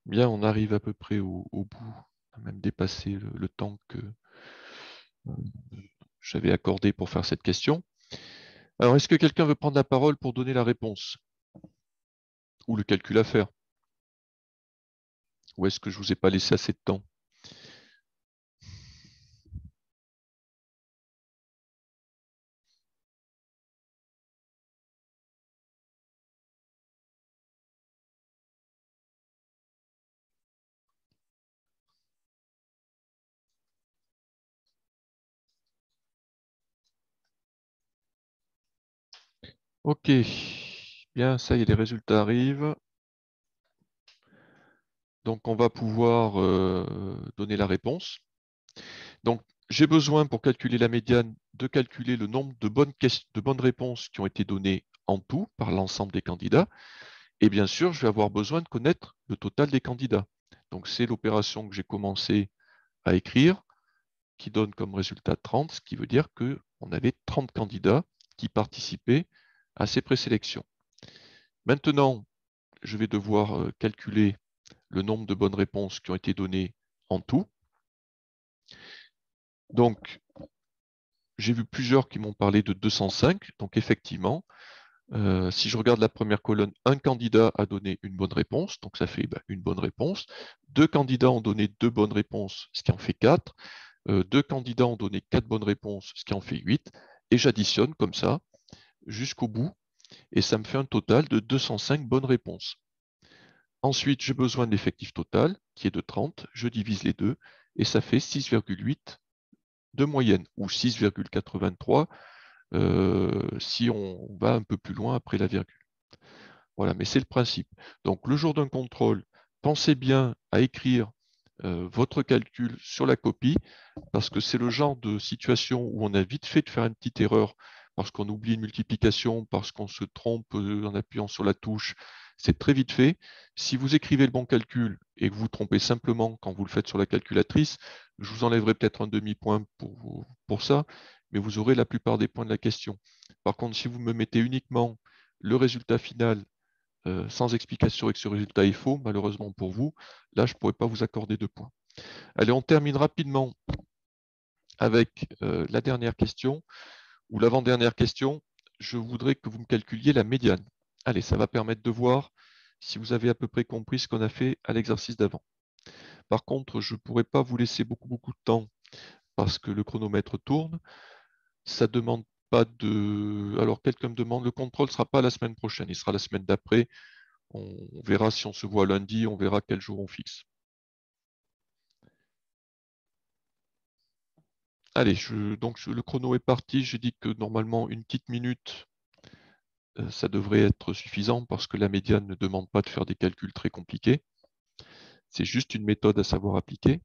[SPEAKER 1] Bien, on arrive à peu près au bout. On a même dépassé le temps que j'avais accordé pour faire cette question. Alors, est-ce que quelqu'un veut prendre la parole pour donner la réponse ou le calcul à faire? Ou est-ce que je ne vous ai pas laissé assez de temps? Ok, bien, ça y est, les résultats arrivent. Donc, on va pouvoir donner la réponse. Donc, j'ai besoin, pour calculer la médiane, de calculer le nombre de bonnes réponses qui ont été données en tout par l'ensemble des candidats. Et bien sûr, je vais avoir besoin de connaître le total des candidats. Donc, c'est l'opération que j'ai commencé à écrire, qui donne comme résultat 30, ce qui veut dire qu'on avait 30 candidats qui participaient à ces présélections. Maintenant, je vais devoir calculer le nombre de bonnes réponses qui ont été données en tout. Donc, j'ai vu plusieurs qui m'ont parlé de 205. Donc, effectivement, si je regarde la première colonne, un candidat a donné une bonne réponse, donc ça fait une bonne réponse. Deux candidats ont donné 2 bonnes réponses, ce qui en fait 4. 2 candidats ont donné 4 bonnes réponses, ce qui en fait 8. Et j'additionne comme ça jusqu'au bout, et ça me fait un total de 205 bonnes réponses. Ensuite, j'ai besoin de l'effectif total, qui est de 30. Je divise les deux, et ça fait 6,8 de moyenne, ou 6,83 si on va un peu plus loin après la virgule. Voilà, mais c'est le principe. Donc, le jour d'un contrôle, pensez bien à écrire votre calcul sur la copie, parce que c'est le genre de situation où on a vite fait de faire une petite erreur, parce qu'on oublie une multiplication, parce qu'on se trompe en appuyant sur la touche. C'est très vite fait. Si vous écrivez le bon calcul et que vous vous trompez simplement quand vous le faites sur la calculatrice, je vous enlèverai peut-être un demi-point pour ça, mais vous aurez la plupart des points de la question. Par contre, si vous me mettez uniquement le résultat final sans explication et que ce résultat est faux, malheureusement pour vous, là, je ne pourrais pas vous accorder de points. Allez, on termine rapidement avec la dernière question, ou l'avant-dernière question. Je voudrais que vous me calculiez la médiane. Allez, ça va permettre de voir si vous avez à peu près compris ce qu'on a fait à l'exercice d'avant. Par contre, je ne pourrais pas vous laisser beaucoup de temps parce que le chronomètre tourne. Ça ne demande pas de... Alors, quelqu'un me demande, le contrôle ne sera pas la semaine prochaine, il sera la semaine d'après. On verra si on se voit lundi, on verra quel jour on fixe. Allez, donc le chrono est parti. J'ai dit que normalement, une petite minute, ça devrait être suffisant parce que la médiane ne demande pas de faire des calculs très compliqués. C'est juste une méthode à savoir appliquer.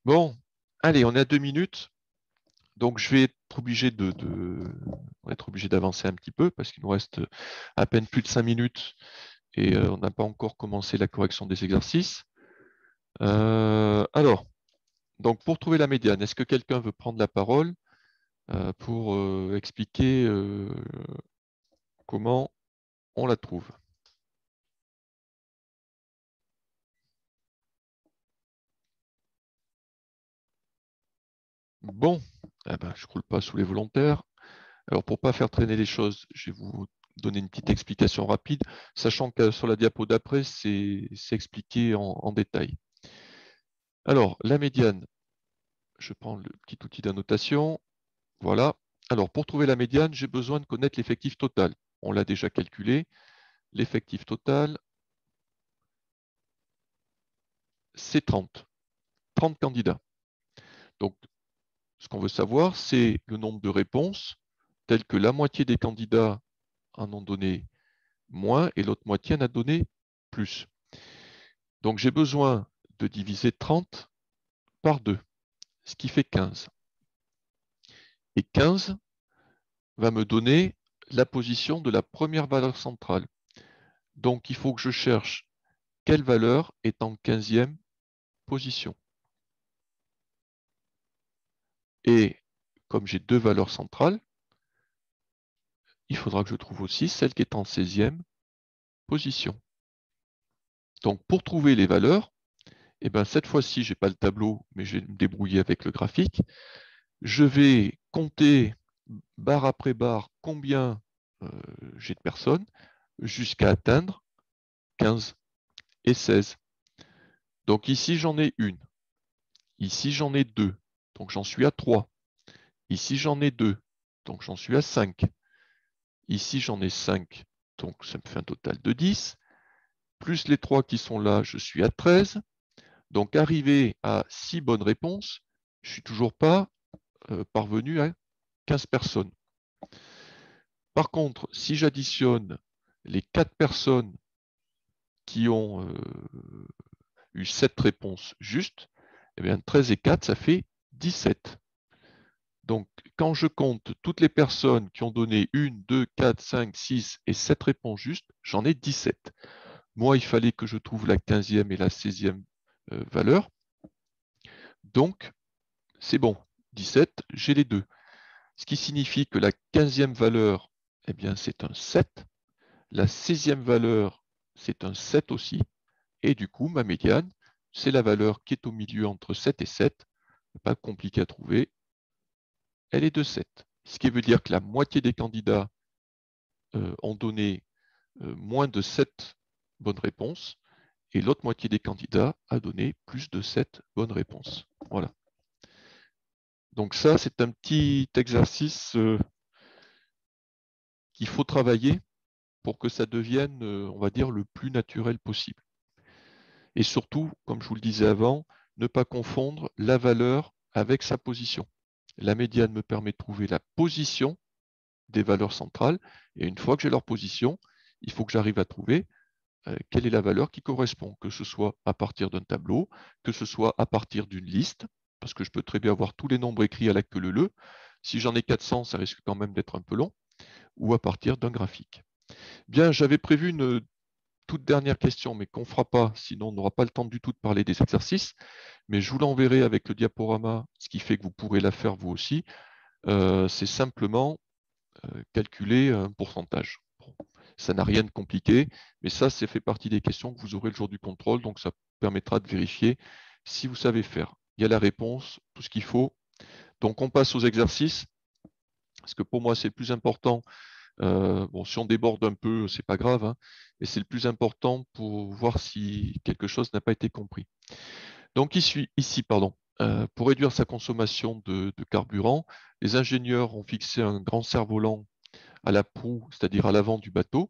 [SPEAKER 1] Bon, allez, on est à 2 minutes. Donc, je vais être obligé on va être obligé d'avancer un petit peu parce qu'il nous reste à peine plus de 5 minutes et on n'a pas encore commencé la correction des exercices. Alors, donc pour trouver la médiane, est-ce que quelqu'un veut prendre la parole pour expliquer comment on la trouve? Bon, eh ben, je ne roule pas sous les volontaires. Alors, pour ne pas faire traîner les choses, je vais vous donner une petite explication rapide, sachant que sur la diapo d'après, c'est expliqué en détail. Alors, la médiane, je prends le petit outil d'annotation. Voilà. Alors, pour trouver la médiane, j'ai besoin de connaître l'effectif total. On l'a déjà calculé. L'effectif total, c'est 30. 30 candidats. Donc, ce qu'on veut savoir, c'est le nombre de réponses, tel que la moitié des candidats en ont donné moins et l'autre moitié en a donné plus. Donc, j'ai besoin de diviser 30 par 2, ce qui fait 15. Et 15 va me donner la position de la première valeur centrale. Donc, il faut que je cherche quelle valeur est en 15e position. Et comme j'ai deux valeurs centrales, il faudra que je trouve aussi celle qui est en 16e position. Donc, pour trouver les valeurs, eh ben, cette fois-ci, je n'ai pas le tableau, mais je vais me débrouiller avec le graphique. Je vais compter barre après barre combien j'ai de personnes jusqu'à atteindre 15 et 16. Donc ici, j'en ai une. Ici, j'en ai deux. Donc j'en suis à 3. Ici, j'en ai 2. Donc j'en suis à 5. Ici, j'en ai 5. Donc ça me fait un total de 10. Plus les 3 qui sont là, je suis à 13. Donc arrivé à 6 bonnes réponses, je ne suis toujours pas parvenu à 15 personnes. Par contre, si j'additionne les 4 personnes qui ont eu 7 réponses justes, eh bien 13 et 4, ça fait 17. Donc, quand je compte toutes les personnes qui ont donné 1, 2, 4, 5, 6 et 7 réponses justes, j'en ai 17. Moi, il fallait que je trouve la 15e et la 16e valeur. Donc, c'est bon. 17, j'ai les deux. Ce qui signifie que la 15e valeur, eh bien, c'est un 7. La 16e valeur, c'est un 7 aussi. Et du coup, ma médiane, c'est la valeur qui est au milieu entre 7 et 7. Pas compliqué à trouver. Elle est de 7. Ce qui veut dire que la moitié des candidats ont donné moins de 7 bonnes réponses et l'autre moitié des candidats a donné plus de 7 bonnes réponses. Voilà. Donc ça, c'est un petit exercice qu'il faut travailler pour que ça devienne, on va dire, le plus naturel possible. Et surtout, comme je vous le disais avant, ne pas confondre la valeur avec sa position. La médiane me permet de trouver la position des valeurs centrales, et une fois que j'ai leur position, il faut que j'arrive à trouver quelle est la valeur qui correspond, que ce soit à partir d'un tableau, que ce soit à partir d'une liste, parce que je peux très bien avoir tous les nombres écrits à la queue leu. Si j'en ai 400, ça risque quand même d'être un peu long, ou à partir d'un graphique. Bien, j'avais prévu une toute dernière question, mais qu'on ne fera pas, sinon on n'aura pas le temps du tout de parler des exercices, mais je vous l'enverrai avec le diaporama, ce qui fait que vous pourrez la faire vous aussi. C'est simplement calculer un pourcentage. Bon, ça n'a rien de compliqué, mais ça fait partie des questions que vous aurez le jour du contrôle, donc ça permettra de vérifier si vous savez faire. Il y a la réponse, tout ce qu'il faut. Donc on passe aux exercices, parce que pour moi c'est le plus important. Bon, si on déborde un peu, c'est pas grave, hein, mais c'est le plus important pour voir si quelque chose n'a pas été compris. Donc ici, pardon, pour réduire sa consommation de carburant, les ingénieurs ont fixé un grand cerf-volant à la proue, c'est-à-dire à l'avant du bateau,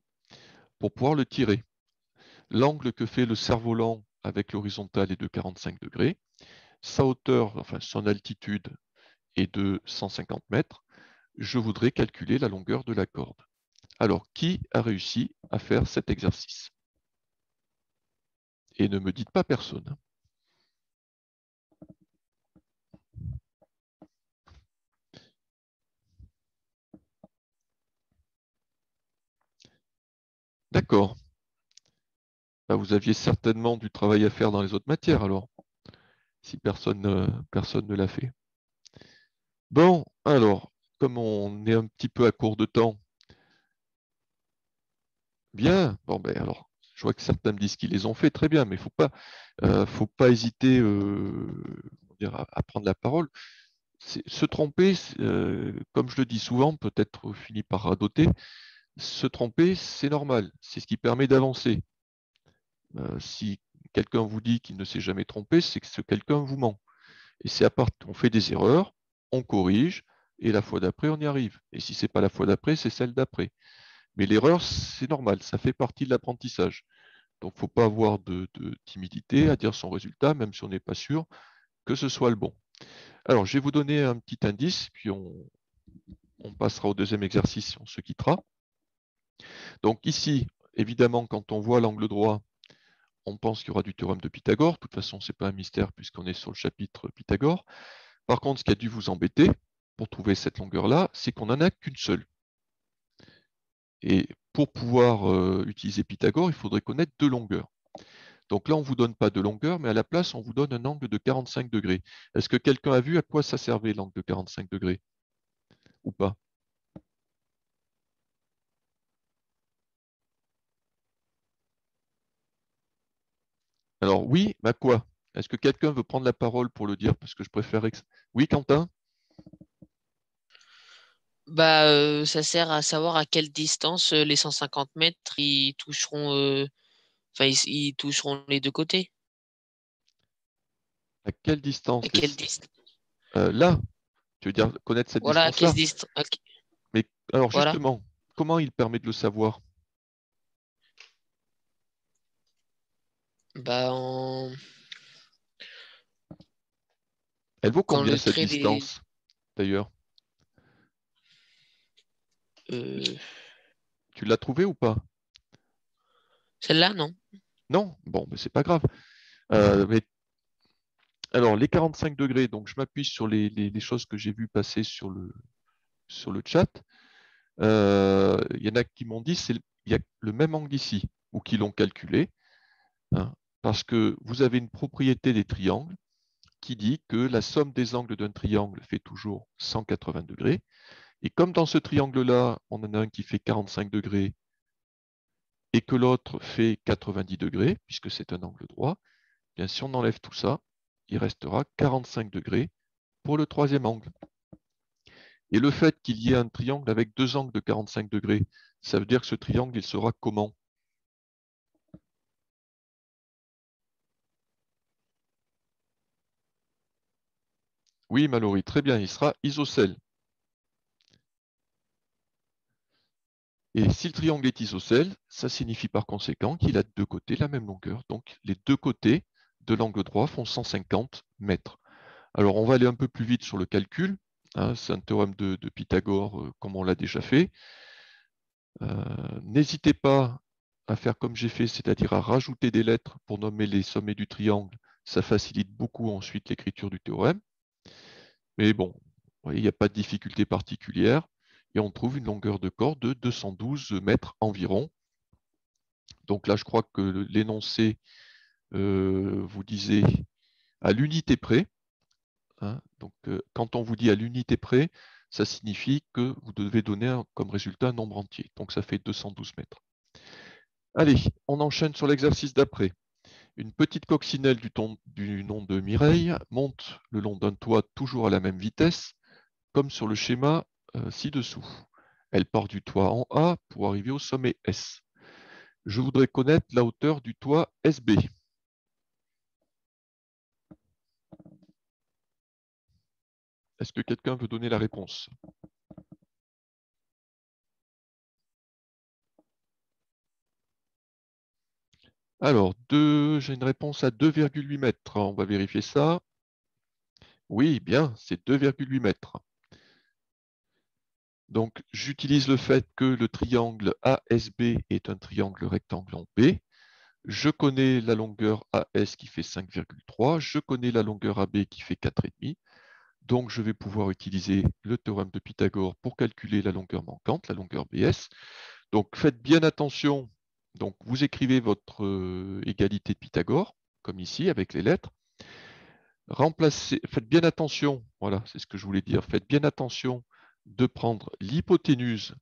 [SPEAKER 1] pour pouvoir le tirer. L'angle que fait le cerf-volant avec l'horizontale est de 45 degrés. Sa hauteur, enfin son altitude est de 150 mètres. Je voudrais calculer la longueur de la corde. Alors, qui a réussi à faire cet exercice? Et ne me dites pas personne. D'accord. Bah, vous aviez certainement du travail à faire dans les autres matières, alors, si personne ne l'a fait. Bon, alors, comme on est un petit peu à court de temps, bien, bon, ben alors, je vois que certains me disent qu'ils les ont fait, très bien, mais il ne faut pas hésiter comment dire, à prendre la parole. Se tromper, comme je le dis souvent, peut-être finit par radoter, se tromper, c'est normal, c'est ce qui permet d'avancer. Si quelqu'un vous dit qu'il ne s'est jamais trompé, c'est que ce quelqu'un vous ment. Et c'est à part, on fait des erreurs, on corrige, et la fois d'après, on y arrive. Et si ce n'est pas la fois d'après, c'est celle d'après. Mais l'erreur, c'est normal, ça fait partie de l'apprentissage. Donc, il ne faut pas avoir de timidité à dire son résultat, même si on n'est pas sûr que ce soit le bon. Alors, je vais vous donner un petit indice, puis on passera au deuxième exercice, on se quittera. Donc ici, évidemment, quand on voit l'angle droit, on pense qu'il y aura du théorème de Pythagore. De toute façon, ce n'est pas un mystère puisqu'on est sur le chapitre Pythagore. Par contre, ce qui a dû vous embêter pour trouver cette longueur-là, c'est qu'on n'en a qu'une seule. Et pour pouvoir utiliser Pythagore, il faudrait connaître deux longueurs. Donc là, on ne vous donne pas de longueur, mais à la place, on vous donne un angle de 45 degrés. Est-ce que quelqu'un a vu à quoi ça servait l'angle de 45 degrés ou pas? Alors oui, mais à quoi? Est-ce que quelqu'un veut prendre la parole pour le dire? Parce que je préférerais que... Oui, Quentin?
[SPEAKER 4] Bah, ça sert à savoir à quelle distance les 150 mètres ils toucheront, enfin, ils toucheront les deux côtés.
[SPEAKER 1] À quelle distance
[SPEAKER 4] À quelle distance?
[SPEAKER 1] Là, tu veux dire connaître cette
[SPEAKER 4] Voilà, à quelle
[SPEAKER 1] distance-là?
[SPEAKER 4] distance?
[SPEAKER 1] Mais alors
[SPEAKER 4] Voilà.
[SPEAKER 1] justement, comment il permet de le savoir?
[SPEAKER 4] Bah,
[SPEAKER 1] Elle vaut
[SPEAKER 4] quand
[SPEAKER 1] combien
[SPEAKER 4] le
[SPEAKER 1] cette
[SPEAKER 4] trait des.
[SPEAKER 1] distance, d'ailleurs?
[SPEAKER 4] euh,
[SPEAKER 1] Tu l'as trouvée ou pas?
[SPEAKER 4] Celle-là, non?
[SPEAKER 1] Non? Bon, mais c'est pas grave. Mais alors, les 45 degrés, donc je m'appuie sur les choses que j'ai vues passer sur le chat. Il y en a qui m'ont dit qu'il y a le même angle ici, ou qui l'ont calculé, hein, parce que vous avez une propriété des triangles qui dit que la somme des angles d'un triangle fait toujours 180 degrés. Et comme dans ce triangle-là, on en a un qui fait 45 degrés et que l'autre fait 90 degrés, puisque c'est un angle droit, bien, si on enlève tout ça, il restera 45 degrés pour le troisième angle. Et le fait qu'il y ait un triangle avec deux angles de 45 degrés, ça veut dire que ce triangle, il sera comment? Oui, Mallory, très bien, il sera isocèle. Et si le triangle est isocèle, ça signifie par conséquent qu'il a de deux côtés la même longueur. Donc les deux côtés de l'angle droit font 150 mètres. Alors on va aller un peu plus vite sur le calcul. Hein, c'est un théorème de Pythagore comme on l'a déjà fait. N'hésitez pas à faire comme j'ai fait, c'est-à-dire à rajouter des lettres pour nommer les sommets du triangle. Ça facilite beaucoup ensuite l'écriture du théorème. Mais bon, vous voyez, il n'y a pas de difficulté particulière. Et on trouve une longueur de corde de 212 mètres environ. Donc là, je crois que l'énoncé vous disait à l'unité près. Hein, donc quand on vous dit à l'unité près, ça signifie que vous devez donner comme résultat un nombre entier. Donc ça fait 212 mètres. Allez, on enchaîne sur l'exercice d'après. Une petite coccinelle du nom de Mireille monte le long d'un toit toujours à la même vitesse, comme sur le schéma ci-dessous. Elle part du toit en A pour arriver au sommet S. Je voudrais connaître la hauteur du toit SB. Est-ce que quelqu'un veut donner la réponse? Alors, j'ai une réponse à 2,8 mètres. On va vérifier ça. Oui, bien, c'est 2,8 mètres. Donc, j'utilise le fait que le triangle ASB est un triangle rectangle en B. Je connais la longueur AS qui fait 5,3. Je connais la longueur AB qui fait 4,5. Donc, je vais pouvoir utiliser le théorème de Pythagore pour calculer la longueur manquante, la longueur BS. Donc, faites bien attention Donc, vous écrivez votre égalité de Pythagore, comme ici, avec les lettres. Remplacez, faites bien attention, voilà, c'est ce que je voulais dire, faites bien attention de prendre l'hypoténuse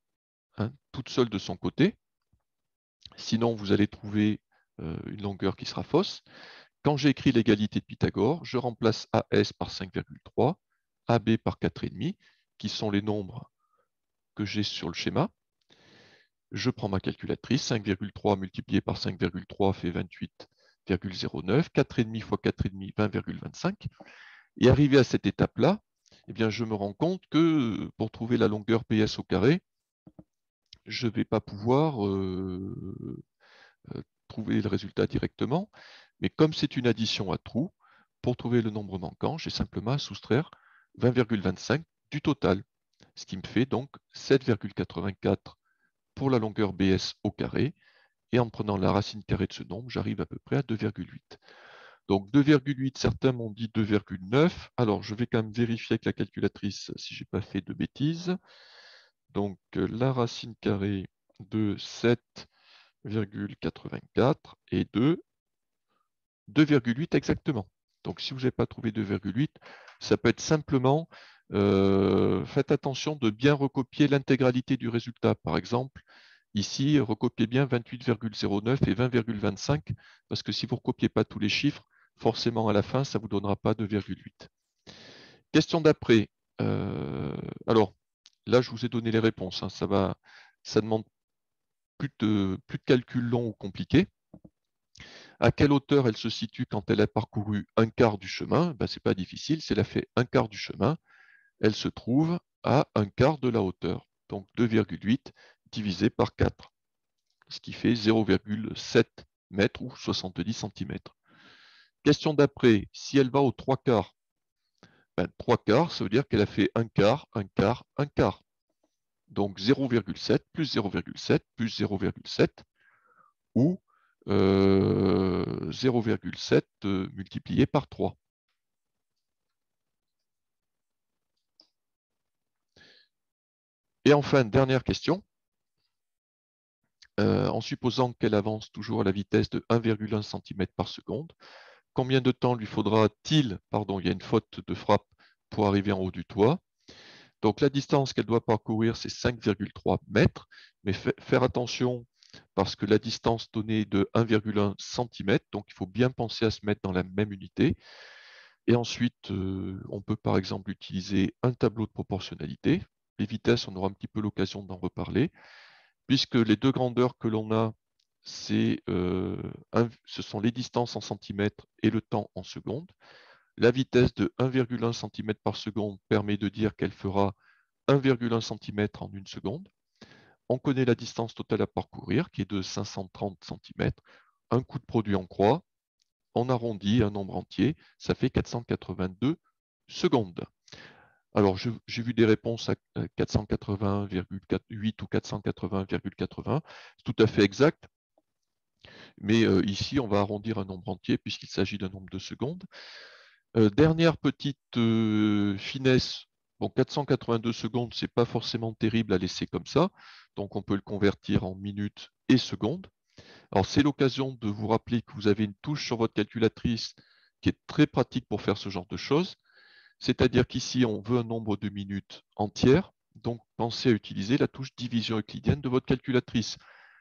[SPEAKER 1] toute seule de son côté. Sinon, vous allez trouver une longueur qui sera fausse. Quand j'ai écrit l'égalité de Pythagore, je remplace AS par 5,3, AB par 4,5, qui sont les nombres que j'ai sur le schéma. Je prends ma calculatrice, 5,3 multiplié par 5,3 fait 28,09, 4,5 fois 4,5, 20,25. Et arrivé à cette étape-là, eh bien, je me rends compte que pour trouver la longueur PS au carré, je ne vais pas pouvoir trouver le résultat directement. Mais comme c'est une addition à trous, pour trouver le nombre manquant, j'ai simplement à soustraire 20,25 du total, ce qui me fait donc 7,84 pour la longueur BS au carré. Et en prenant la racine carrée de ce nombre, j'arrive à peu près à 2,8. Donc 2,8, certains m'ont dit 2,9. Alors je vais quand même vérifier avec la calculatrice si je n'ai pas fait de bêtises. Donc la racine carrée de 7,84 et de 2,8 exactement. Donc si vous n'avez pas trouvé 2,8, ça peut être simplement, faites attention de bien recopier l'intégralité du résultat. Par exemple, ici, recopiez bien 28,09 et 20,25, parce que si vous ne recopiez pas tous les chiffres, forcément à la fin, ça ne vous donnera pas 2,8. Question d'après. Alors, là, je vous ai donné les réponses. Ça demande plus de calculs longs ou compliqués. À quelle hauteur elle se situe quand elle a parcouru un quart du chemin? Ben, ce n'est pas difficile, si elle a fait un quart du chemin, elle se trouve à un quart de la hauteur. Donc 2,8 divisé par 4, ce qui fait 0,7 mètres ou 70 cm. Question d'après, si elle va aux 3 quarts, ben, 3 quarts, ça veut dire qu'elle a fait un quart, un quart, un quart. Donc 0,7 plus 0,7 plus 0,7 ou 0,7 multiplié par 3. Et enfin, dernière question. En supposant qu'elle avance toujours à la vitesse de 1,1 cm par seconde, combien de temps lui faudra-t-il, pardon, il y a une faute de frappe, pour arriver en haut du toit? Donc la distance qu'elle doit parcourir, c'est 5,3 mètres, mais faire attention parce que la distance donnée est de 1,1 cm, donc il faut bien penser à se mettre dans la même unité. Et ensuite, on peut par exemple utiliser un tableau de proportionnalité. Les vitesses, on aura un petit peu l'occasion d'en reparler, puisque les deux grandeurs que l'on a, ce sont les distances en centimètres et le temps en secondes. La vitesse de 1,1 cm par seconde permet de dire qu'elle fera 1,1 cm en une seconde. On connaît la distance totale à parcourir, qui est de 530 cm. Un coup de produit en croix, on arrondit un nombre entier, ça fait 482 secondes. Alors, j'ai vu des réponses à 480,8 ou 480,80. C'est tout à fait exact. Mais ici, on va arrondir un nombre entier puisqu'il s'agit d'un nombre de secondes. Dernière petite finesse. Bon, 482 secondes, ce n'est pas forcément terrible à laisser comme ça. Donc, on peut le convertir en minutes et secondes. Alors, c'est l'occasion de vous rappeler que vous avez une touche sur votre calculatrice qui est très pratique pour faire ce genre de choses. C'est-à-dire qu'ici, on veut un nombre de minutes entières. Donc, pensez à utiliser la touche division euclidienne de votre calculatrice.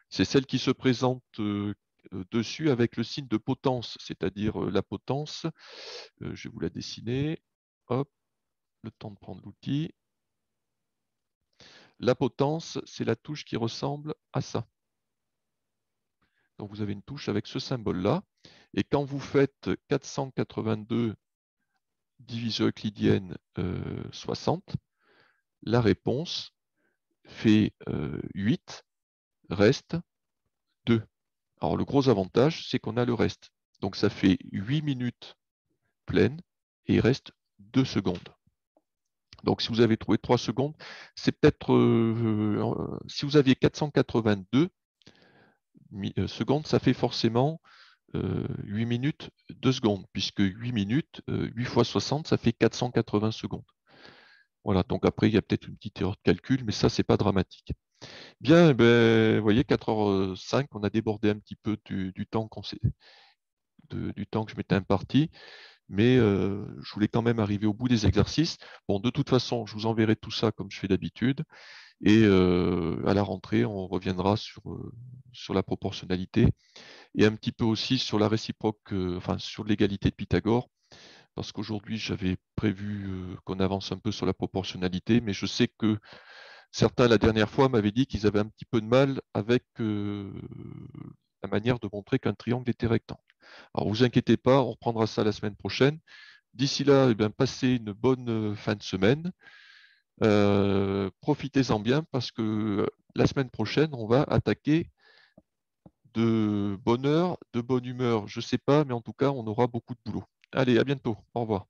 [SPEAKER 1] C'est celle qui se présente dessus avec le signe de potence, c'est-à-dire la potence. Je vais vous la dessiner. Hop, le temps de prendre l'outil. La potence, c'est la touche qui ressemble à ça. Donc, vous avez une touche avec ce symbole-là. Et quand vous faites 482 division euclidienne 60, la réponse fait 8, reste 2. Alors, le gros avantage, c'est qu'on a le reste. Donc, ça fait 8 minutes pleines et il reste 2 secondes. Donc, si vous avez trouvé 3 secondes, c'est peut-être, si vous aviez 482 secondes, ça fait forcément 8 minutes 2 secondes, puisque 8 minutes, 8 fois 60, ça fait 480 secondes. Voilà, donc après, il y a peut-être une petite erreur de calcul, mais ça, ce n'est pas dramatique. Bien, eh ben, vous voyez, 4h05, on a débordé un petit peu du temps du temps que je m'étais imparti, mais je voulais quand même arriver au bout des exercices. Bon, de toute façon, je vous enverrai tout ça comme je fais d'habitude, et à la rentrée, on reviendra sur la proportionnalité et un petit peu aussi sur la réciproque, enfin sur l'égalité de Pythagore, parce qu'aujourd'hui, j'avais prévu qu'on avance un peu sur la proportionnalité, mais je sais que certains, la dernière fois, m'avaient dit qu'ils avaient un petit peu de mal avec la manière de montrer qu'un triangle était rectangle. Alors, vous inquiétez pas, on reprendra ça la semaine prochaine. D'ici là, eh bien, passez une bonne fin de semaine. Profitez-en bien parce que la semaine prochaine, on va attaquer de bonne heure, de bonne humeur. Je ne sais pas, mais en tout cas, on aura beaucoup de boulot. Allez, à bientôt. Au revoir.